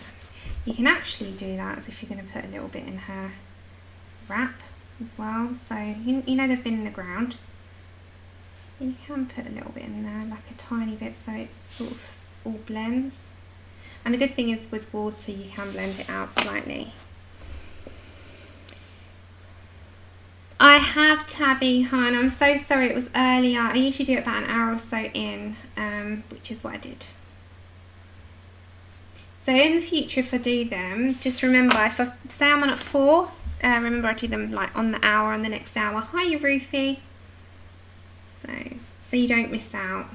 you can actually do that as if you're going to put a little bit in her wrap as well. So you know they've been in the ground. So you can put a little bit in there, like a tiny bit, so it's sort of all blends. And the good thing is with water you can blend it out slightly. I have Tabby, hon. I'm so sorry it was earlier. I usually do it about an hour or so in, which is what I did. So in the future, if I do them, just remember, if I say I'm on at 4, remember I do them like on the hour and the next hour. Hiya, Ruthie. So you don't miss out.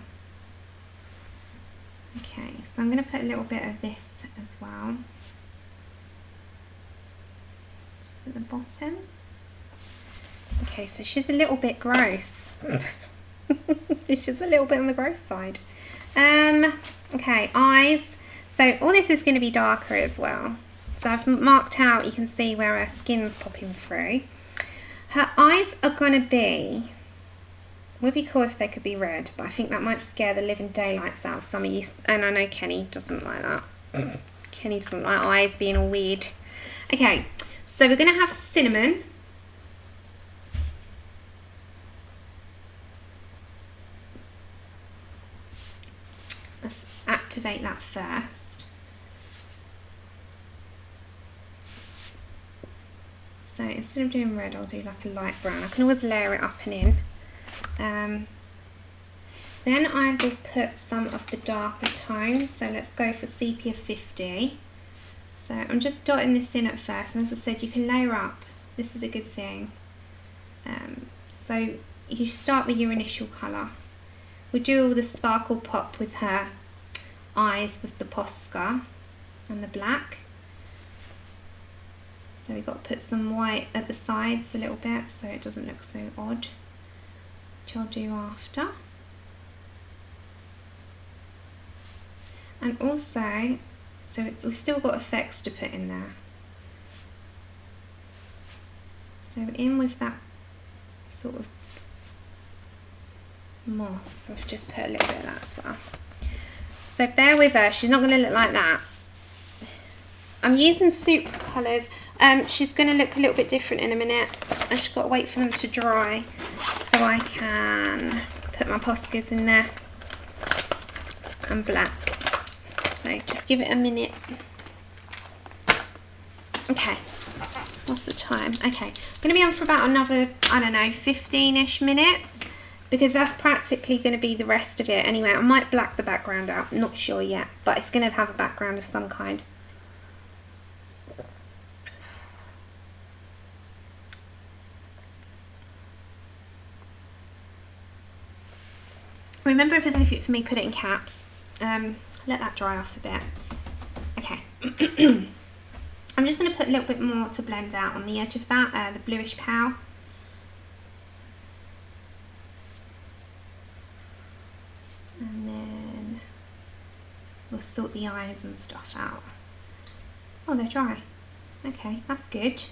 Okay, so I'm going to put a little bit of this as well. Just at the bottoms. Okay, so she's a little bit gross. She's a little bit on the gross side. Okay, eyes. So all this is going to be darker as well. So I've marked out, you can see where her skin's popping through. Her eyes are going to be, would be cool if they could be red, but I think that might scare the living daylights out of some of you. And I know Kenny doesn't like that. Kenny doesn't like eyes being all weird. Okay, so we're going to have cinnamon. Let's activate that first. So instead of doing red, I'll do like a light brown. I can always layer it up and in. Then I will put some of the darker tones. So let's go for sepia 50. So I'm just dotting this in at first, and as I said, you can layer up. This is a good thing. So you start with your initial colour. We do all the sparkle pop with her eyes with the Posca and the black. So we've got to put some white at the sides a little bit so it doesn't look so odd, which I'll do after. And also, so we've still got effects to put in there. So in with that sort of moss, I've just put a little bit of that as well. So bear with her, she's not going to look like that. I'm using soup colours. She's going to look a little bit different in a minute. I've just got to wait for them to dry so I can put my Poscas in there and black. So just give it a minute. Okay, what's the time? Okay, I'm going to be on for about another, I don't know, 15-ish minutes, because that's practically going to be the rest of it anyway. I might black the background out, I'm not sure yet, but it's going to have a background of some kind. Remember, if there's anything for me, put it in caps. Let that dry off a bit. Okay. I'm just going to put a little bit more to blend out on the edge of that, the bluish pow. And then we'll sort the eyes and stuff out. Oh, they're dry. Okay, that's good.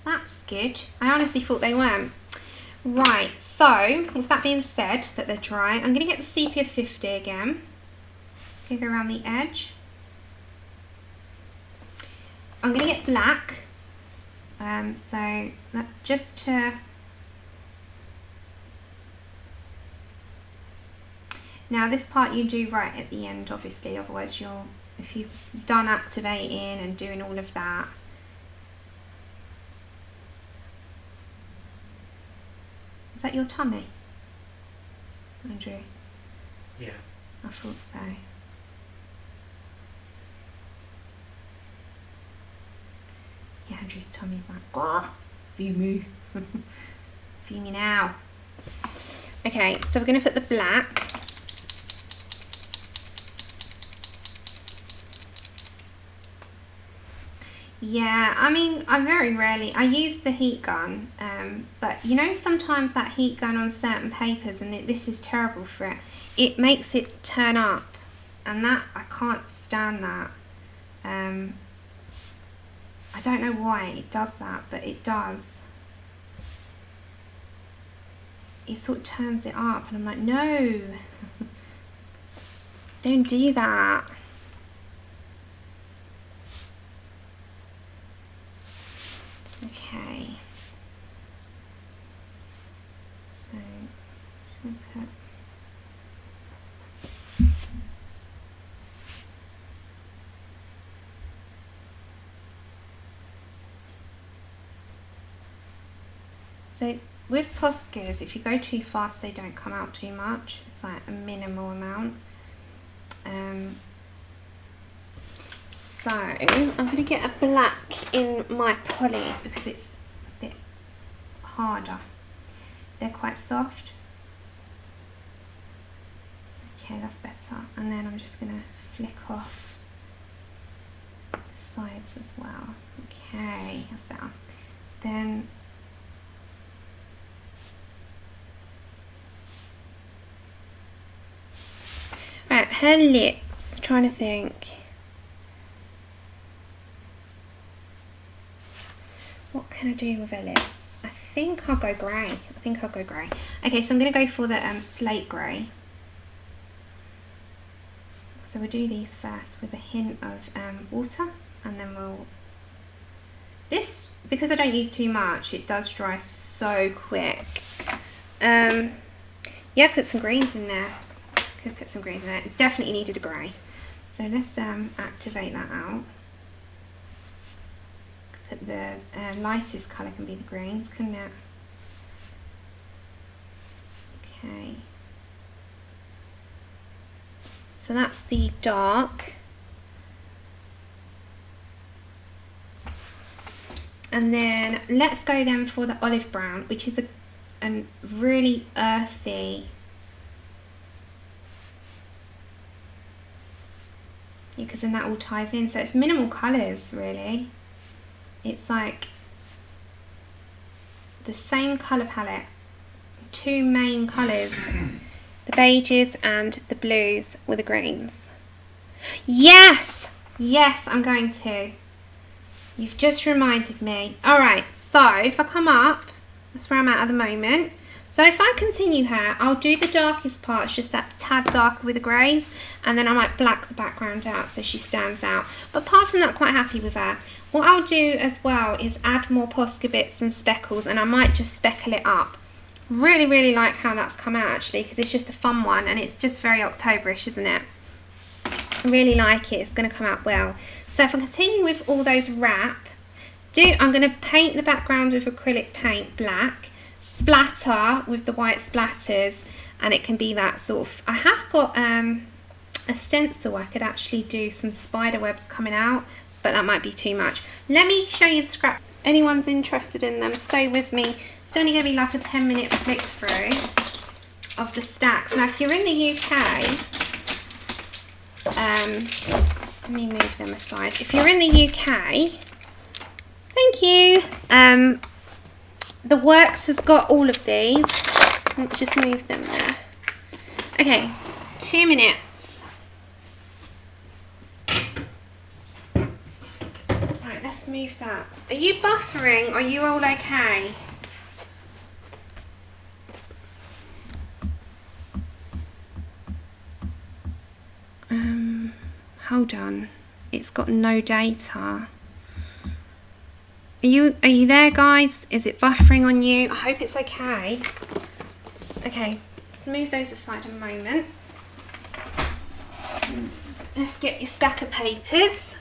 That's good. I honestly thought they weren't. Right, so with that being said that they're dry, I'm going to get the sepia 50 again. I'm going to go around the edge. I'm going to get black. So that just to... Now this part you do right at the end, obviously, otherwise you'll, if you've done activating and doing all of that. Is that your tummy, Andrew? Yeah. I thought so. Yeah, Andrew's tummy's like, grr, feel me. Feel me now. Okay, so we're going to put the black. Yeah, I mean, I very rarely, I use the heat gun, but you know, sometimes that heat gun on certain papers, and this is terrible for it, it makes it turn up, and that, I can't stand that. I don't know why it does that, but it does. It sort of turns it up, and I'm like, no, don't do that. Okay, so should we put so with Poscas, if you go too fast they don't come out too much, it's like a minimal amount. So I'm going to get a black in my polys because it's a bit harder. They're quite soft. Okay, that's better. And then I'm just going to flick off the sides as well. Okay, that's better. Then right, her lips. I'm trying to think. What can I do with her lips? I think I'll go grey. Okay, so I'm going to go for the slate grey. So we'll do these first with a hint of water, and then we'll... This, because I don't use too much, it does dry so quick. Yeah, put some greens in there. Could put some greens in there. Definitely needed a grey. So let's activate that out. Put the lightest colour can be the greens, couldn't it? Okay. So that's the dark. And then let's go then for the olive brown, which is a really earthy, because then that all ties in. So it's minimal colours really. It's like the same colour palette, two main colours, the beiges and the blues with the greens. Yes! Yes, I'm going to. You've just reminded me. Alright, so if I come up, that's where I'm at the moment. So if I continue her, I'll do the darkest parts, just that tad darker with the greys, and then I might black the background out so she stands out. But apart from that, quite happy with her. What I'll do as well is add more Posca bits and speckles, and I might just speckle it up. Really, really like how that's come out actually, because it's just a fun one, and it's just very Octoberish, isn't it? I really like it. It's going to come out well. So if I continue with all those wrap, I'm going to paint the background with acrylic paint black, splatter with the white splatters, and it can be that sort of... I have got a stencil. I could actually do some spider webs coming out, but that might be too much. Let me show you the scrap. Anyone's interested in them, stay with me. It's only going to be like a 10-minute flick through of the stacks. Now if you're in the UK, let me move them aside. If you're in the UK, thank you. The Works has got all of these. I'll just move them there. Okay, 2 minutes. Right, let's move that. Are you buffering? Are you all okay? Hold on. It's got no data. Are you there, guys? Is it buffering on you? I hope it's okay. Okay, let's move those aside a moment. Let's get your stack of papers.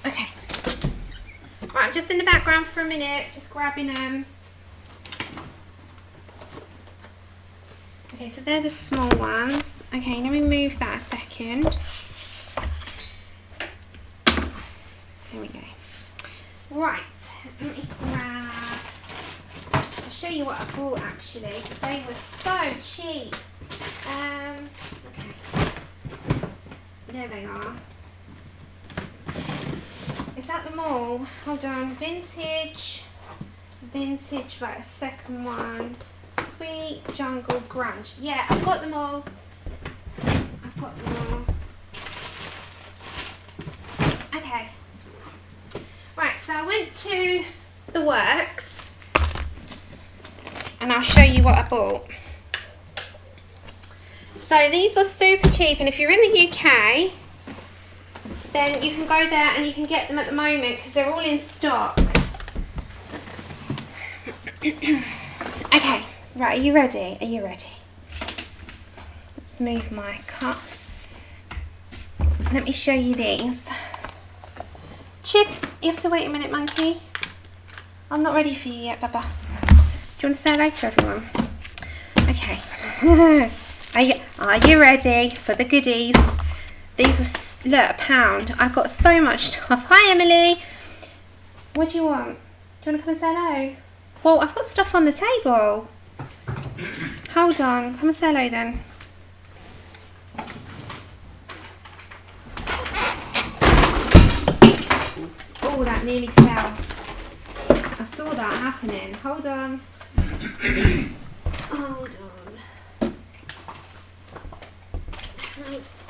Okay. Right, I'm just in the background for a minute, just grabbing them. Okay, so they're the small ones. Okay, let me move that a second. Here we go. Right, let me grab. I'll show you what I bought actually, because they were so cheap. Okay. There they are. Is that them all? Hold on. Vintage, like a second one. Sweet, jungle, grunge. Yeah, I've got them all. Okay. Right, so I went to the works and I'll show you what I bought. So these were super cheap, and if you're in the UK, then you can go there and you can get them at the moment because they're all in stock. Okay, right, are you ready? Are you ready? Let's move my cup. Let me show you these. Chip, you have to wait a minute, monkey. I'm not ready for you yet, Baba. Do you want to say hello to everyone? Okay. Are you ready for the goodies? These were, look, £1. I got so much stuff. Hi, Emily. What do you want? Do you want to come and say hello? Well, I've got stuff on the table. Hold on. Come and say hello then. Oh, that nearly fell. I saw that happening. Hold on. Hold on.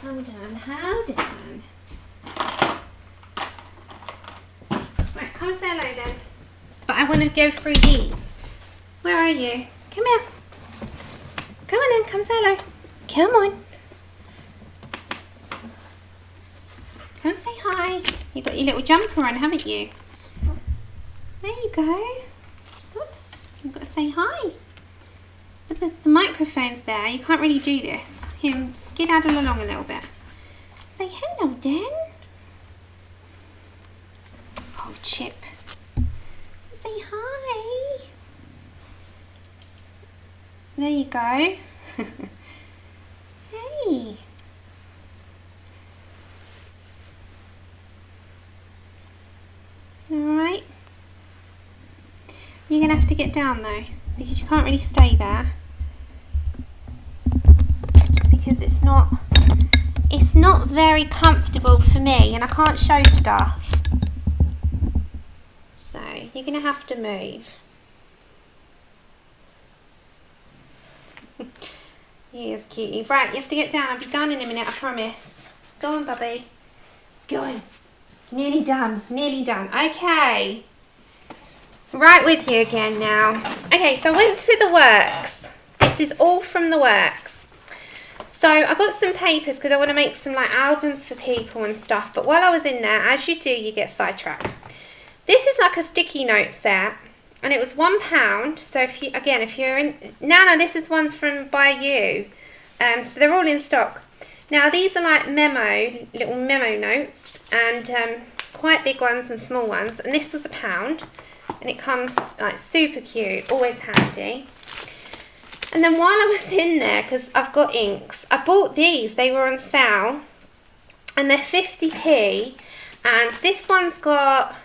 Hold on. Right, come and say hello then. But I want to go through these. Where are you? Come here. Come on in, come say hello. Come on. Come say hi. You've got your little jumper on, haven't you? There you go. Oops, you've got to say hi. But the microphone's there, you can't really do this. Him skedaddle along a little bit. Say hello then. Oh, Chip. Say hi. There you go. Hey. Alright. You're going to have to get down though, because you can't really stay there. Because it's not very comfortable for me and I can't show stuff. So you're going to have to move. He is cutie. Right, you have to get down. I'll be done in a minute, I promise. Go on, Bubby. Go on. Nearly done. Nearly done. Okay. Right with you again now. Okay, so I went to the works. This is all from the works. So I got some papers because I want to make some like albums for people and stuff. But while I was in there, as you do, you get sidetracked. This is like a sticky note set. And it was £1. So if you're in... No, this is ones from By You. So they're all in stock. Now these are like little memo notes. And quite big ones and small ones. And this was £1. And it comes like super cute. Always handy. And then while I was in there, because I've got inks, I bought these. They were on sale. And they're 50p. And this one's got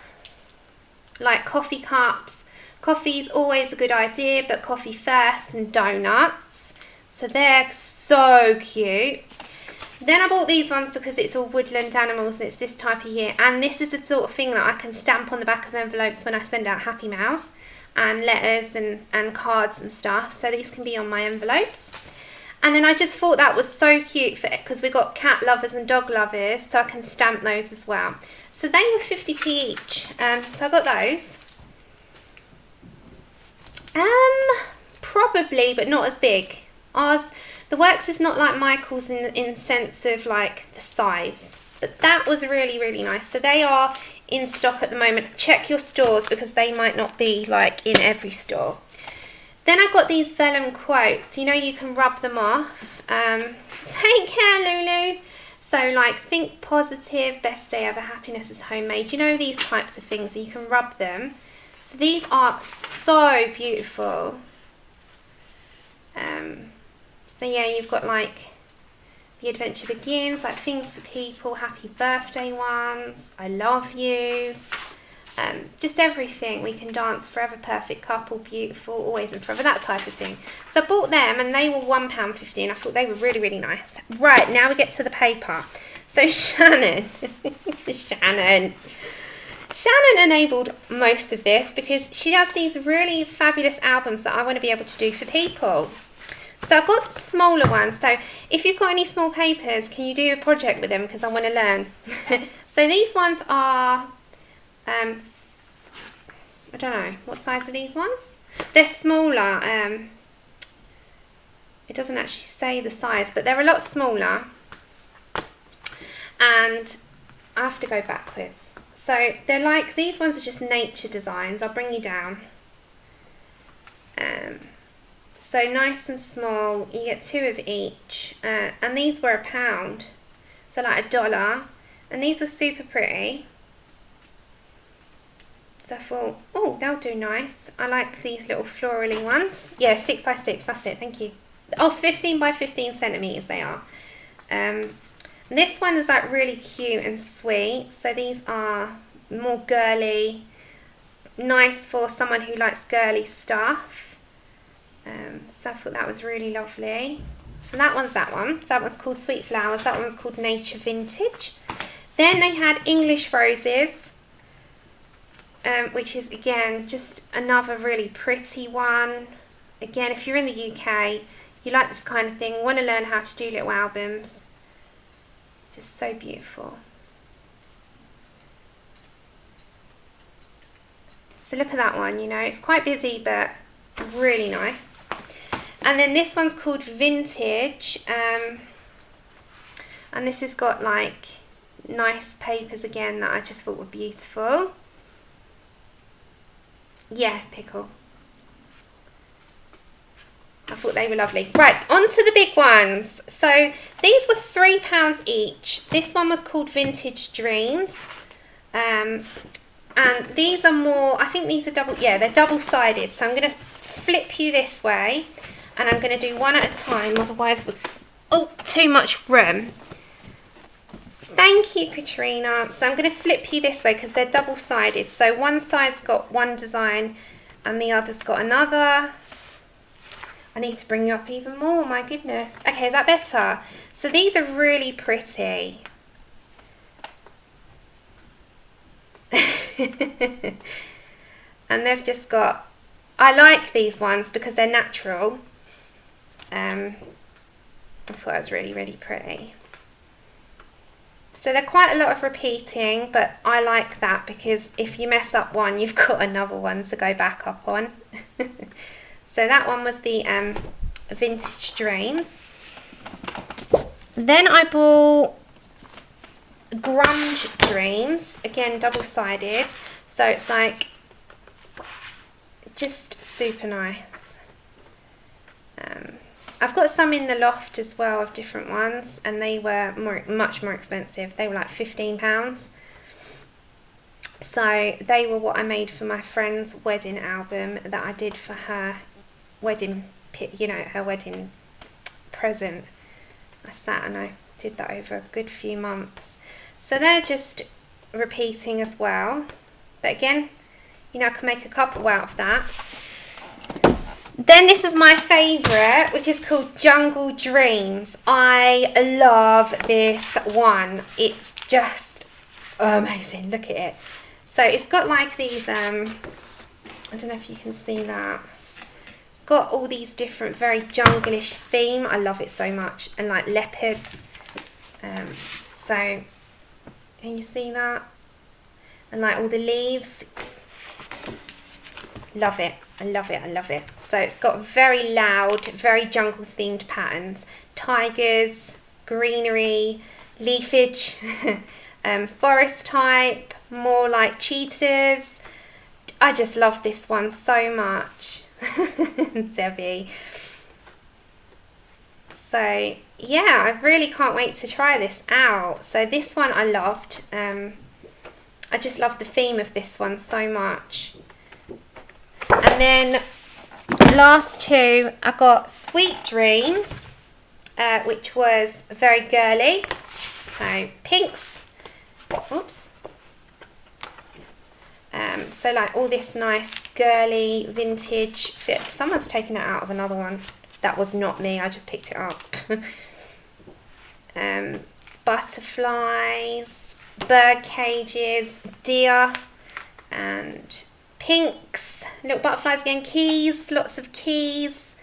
like coffee cups. Coffee's always a good idea, but coffee first and donuts. So they're so cute. Then I bought these ones because it's all woodland animals and it's this type of year. And this is the sort of thing that I can stamp on the back of envelopes when I send out Happy Mails and letters and cards and stuff. So these can be on my envelopes. And then I just thought that was so cute because we got cat lovers and dog lovers, so I can stamp those as well. So they were 50p each. So I got those. Probably, but not as big. The works is not like Michael's in sense of like the size, but that was really, really nice. So they are in stock at the moment. Check your stores because they might not be like in every store. Then I got these vellum quotes. You know, you can rub them off. Take care, Lulu. So like, think positive, best day ever, happiness is homemade. You know, these types of things, you can rub them. So these are so beautiful. So yeah, you've got like the adventure begins, like things for people, happy birthday ones, I love yous, just everything. We can dance, forever, perfect couple, beautiful, always and forever, that type of thing. So I bought them and they were £1.50. I thought they were really, really nice. Right, now we get to the paper. So Shannon, Shannon enabled most of this because she does these really fabulous albums that I want to be able to do for people. So I've got smaller ones. So if you've got any small papers, can you do a project with them? Because I want to learn. So these ones are, I don't know, what size are these ones? They're smaller. It doesn't actually say the size, but they're a lot smaller. And I have to go backwards. So they're like, these ones are just nature designs. I'll bring you down. So nice and small. You get 2 of each. And these were £1. So like $1. And these were super pretty. So I thought, oh, they'll do nice. I like these little florally ones. Yeah, 6 by 6, that's it, thank you. Oh, 15 by 15 centimetres they are. This one is like really cute and sweet. So these are more girly, nice for someone who likes girly stuff. So I thought that was really lovely. So that one's that one. So that one's called Sweet Flowers. That one's called Nature Vintage. Then they had English Roses, which is again just another really pretty one. Again, if you're in the UK, you like this kind of thing, want to learn how to do little albums. Just so beautiful. So look at that one, you know, it's quite busy but really nice. And then this one's called Vintage, and this has got like nice papers again that I just thought were beautiful. Yeah, pickle. I thought they were lovely. Right, on to the big ones. So these were £3 each. This one was called Vintage Dreams. And these are more, I think these are they're double-sided. So I'm going to flip you this way. And I'm going to do one at a time, otherwise we're, too much room. Thank you, Katrina. So I'm going to flip you this way because they're double-sided. So one side's got one design and the other's got another. I need to bring you up even more, my goodness. Okay, is that better? So these are really pretty. And they've just got, I like these ones because they're natural. I thought it was really, really pretty. So they're quite a lot of repeating, but I like that because if you mess up one, you've got another one to go back up on. So that one was the Vintage Dreams. Then I bought Grunge Dreams, again double-sided. So it's like just super nice. I've got some in the loft as well of different ones, and they were much more expensive. They were like £15. So they were what I made for my friend's wedding album that I did for her wedding, you know, her wedding present. I sat and I did that over a good few months. So they're just repeating as well. But again, you know, I can make a couple out of that. Then this is my favourite, which is called Jungle Dreams. I love this one. It's just amazing. Look at it. So it's got like these, I don't know if you can see that. It's got all these different, very junglish theme. I love it so much. And like leopards. So, can you see that? And like all the leaves. Love it. I love it. I love it. So it's got very loud, very jungle themed patterns. Tigers, greenery, leafage, forest type, more like cheetahs. I just love this one so much. Debbie. So yeah, I really can't wait to try this out. So this one I loved. I just love the theme of this one so much. And then last two, I got Sweet Dreams, which was very girly. So pinks, oops, So like all this nice girly vintage fit. Someone's taken it out of another one. That was not me, I just picked it up. Butterflies, bird cages, deer, and pinks, little butterflies again, keys, lots of keys,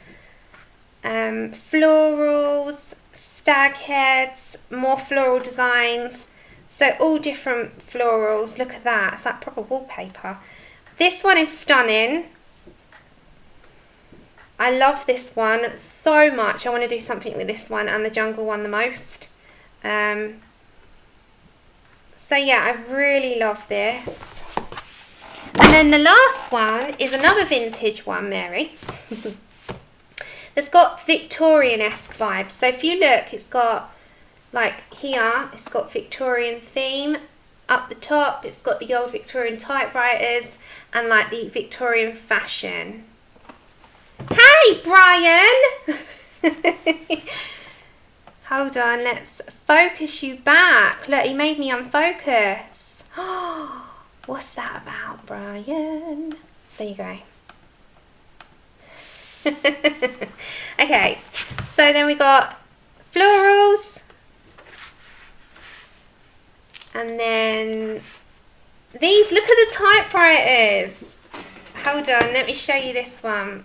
florals, stag heads, more floral designs. So all different florals. Look at that, it's like proper wallpaper. This one is stunning. I love this one so much. I want to do something with this one and the jungle one the most. So yeah, I really love this. And then the last one is another vintage one, Mary. It's got Victorian-esque vibes. So if you look, it's got like here, it's got Victorian theme. Up the top, it's got the old Victorian typewriters and like the Victorian fashion. Hey, Brian! Hold on, let's focus you back. Look, he made me unfocus. What's that about, Brian? There you go. Okay, so then we got florals. And then these, look at the typewriters. Hold on, let me show you this one.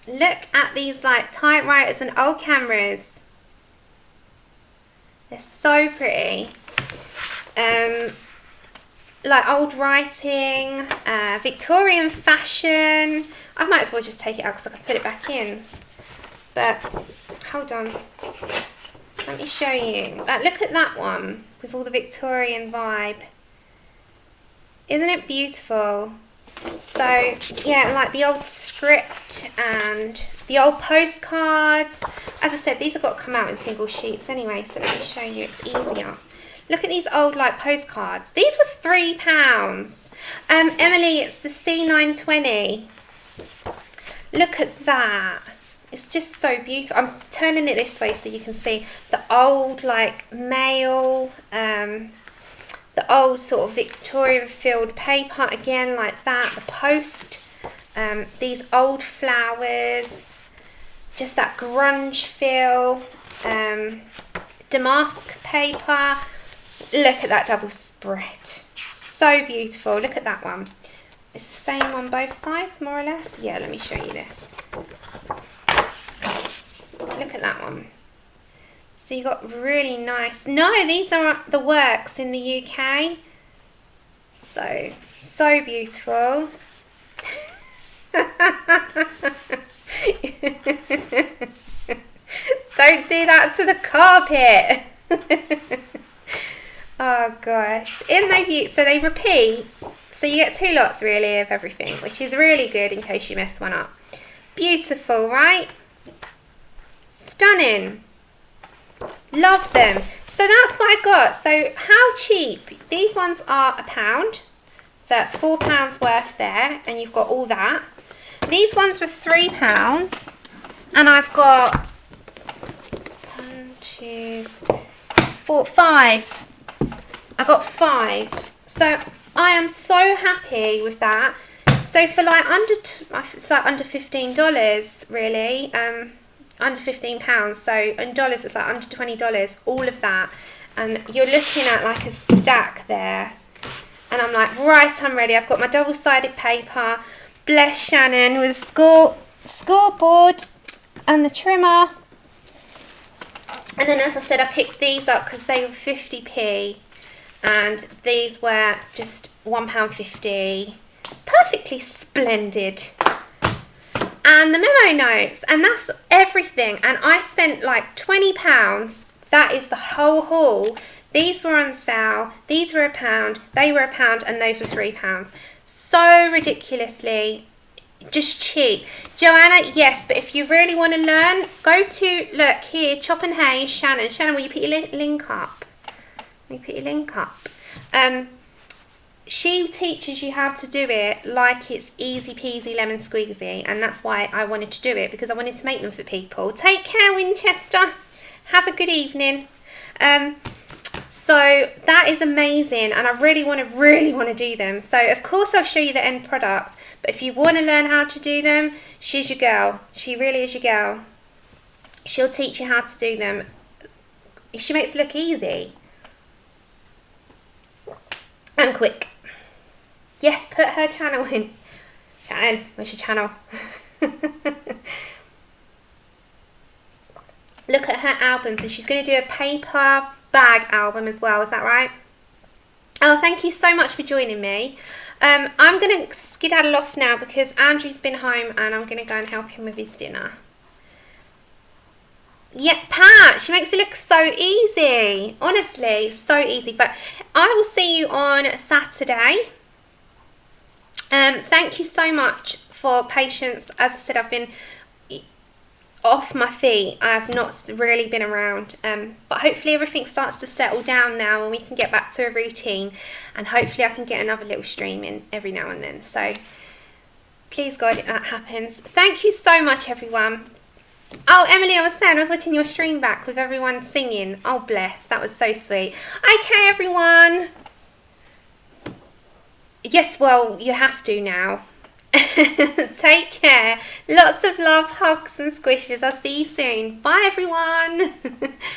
Look at these like typewriters and old cameras. They're so pretty. Like old writing, Victorian fashion. I might as well just take it out because I can put it back in. But hold on. Let me show you. Like, look at that one with all the Victorian vibe. Isn't it beautiful? So yeah, like the old script and the old postcards. As I said, these have got to come out in single sheets anyway, so let me show you, it's easier. Look at these old like postcards. These were £3. Emily, it's the C920. Look at that. It's just so beautiful. I'm turning it this way so you can see the old like mail, the old sort of Victorian filled paper again like that, the post, these old flowers, just that grunge feel, damask paper. Look at that double spread, so beautiful. Look at that one. It's the same on both sides more or less. Yeah, let me show you this. Look at that one. So you got really nice. No, these are the works in the UK. So beautiful. Don't do that to the carpet. Oh gosh. So they repeat. So you get 2 lots really of everything, which is really good in case you mess one up. Beautiful, right? Stunning. Love them. So that's what I got. So how cheap? These ones are £1. So that's £4 worth there, and you've got all that. These ones were £3, and I've got 1, 2, 4, 5. I got 5. So I am so happy with that. So for like it's like under $15 really. Under £15, so in dollars it's like under $20, all of that, and you're looking at like a stack there, and I'm like, right, I'm ready. I've got my double-sided paper, bless Shannon, with scoreboard and the trimmer, and then as I said, I picked these up because they were 50p, and these were just £1.50, perfectly splendid. And the memo notes, and that's everything. And I spent like £20. That is the whole haul. These were on sale. These were £1. They were £1, and those were £3. So ridiculously just cheap. Joanna, yes, but if you really want to learn, go to, look here, Chop and Hay, Shannon. Shannon, will you put your link up? Will you put your link up? She teaches you how to do it like it's easy peasy lemon squeezy, and that's why I wanted to do it, because I wanted to make them for people. Take care, Winchester. Have a good evening. So that is amazing, and I really want to do them. So of course I'll show you the end product, but if you want to learn how to do them, she's your girl. She really is your girl. She'll teach you how to do them. She makes it look easy and quick. Yes, put her channel in. Shannon, where's your channel? Look at her album. So she's going to do a paper bag album as well. Is that right? Oh, thank you so much for joining me. I'm going to skedaddle off now because Andrew's been home and I'm going to go and help him with his dinner. Yeah, Pat, she makes it look so easy. Honestly, so easy. But I will see you on Saturday. Thank you so much for patience. As I said, I've been off my feet. I've not really been around, but hopefully everything starts to settle down now and we can get back to a routine, and hopefully I can get another little stream in every now and then. So please God that happens. Thank you so much, everyone. Oh, Emily, I was saying I was watching your stream back with everyone singing. Oh, bless, that was so sweet. Okay, everyone. Yes, well, you have to now. Take care. Lots of love, hugs and squishes. I'll see you soon. Bye, everyone.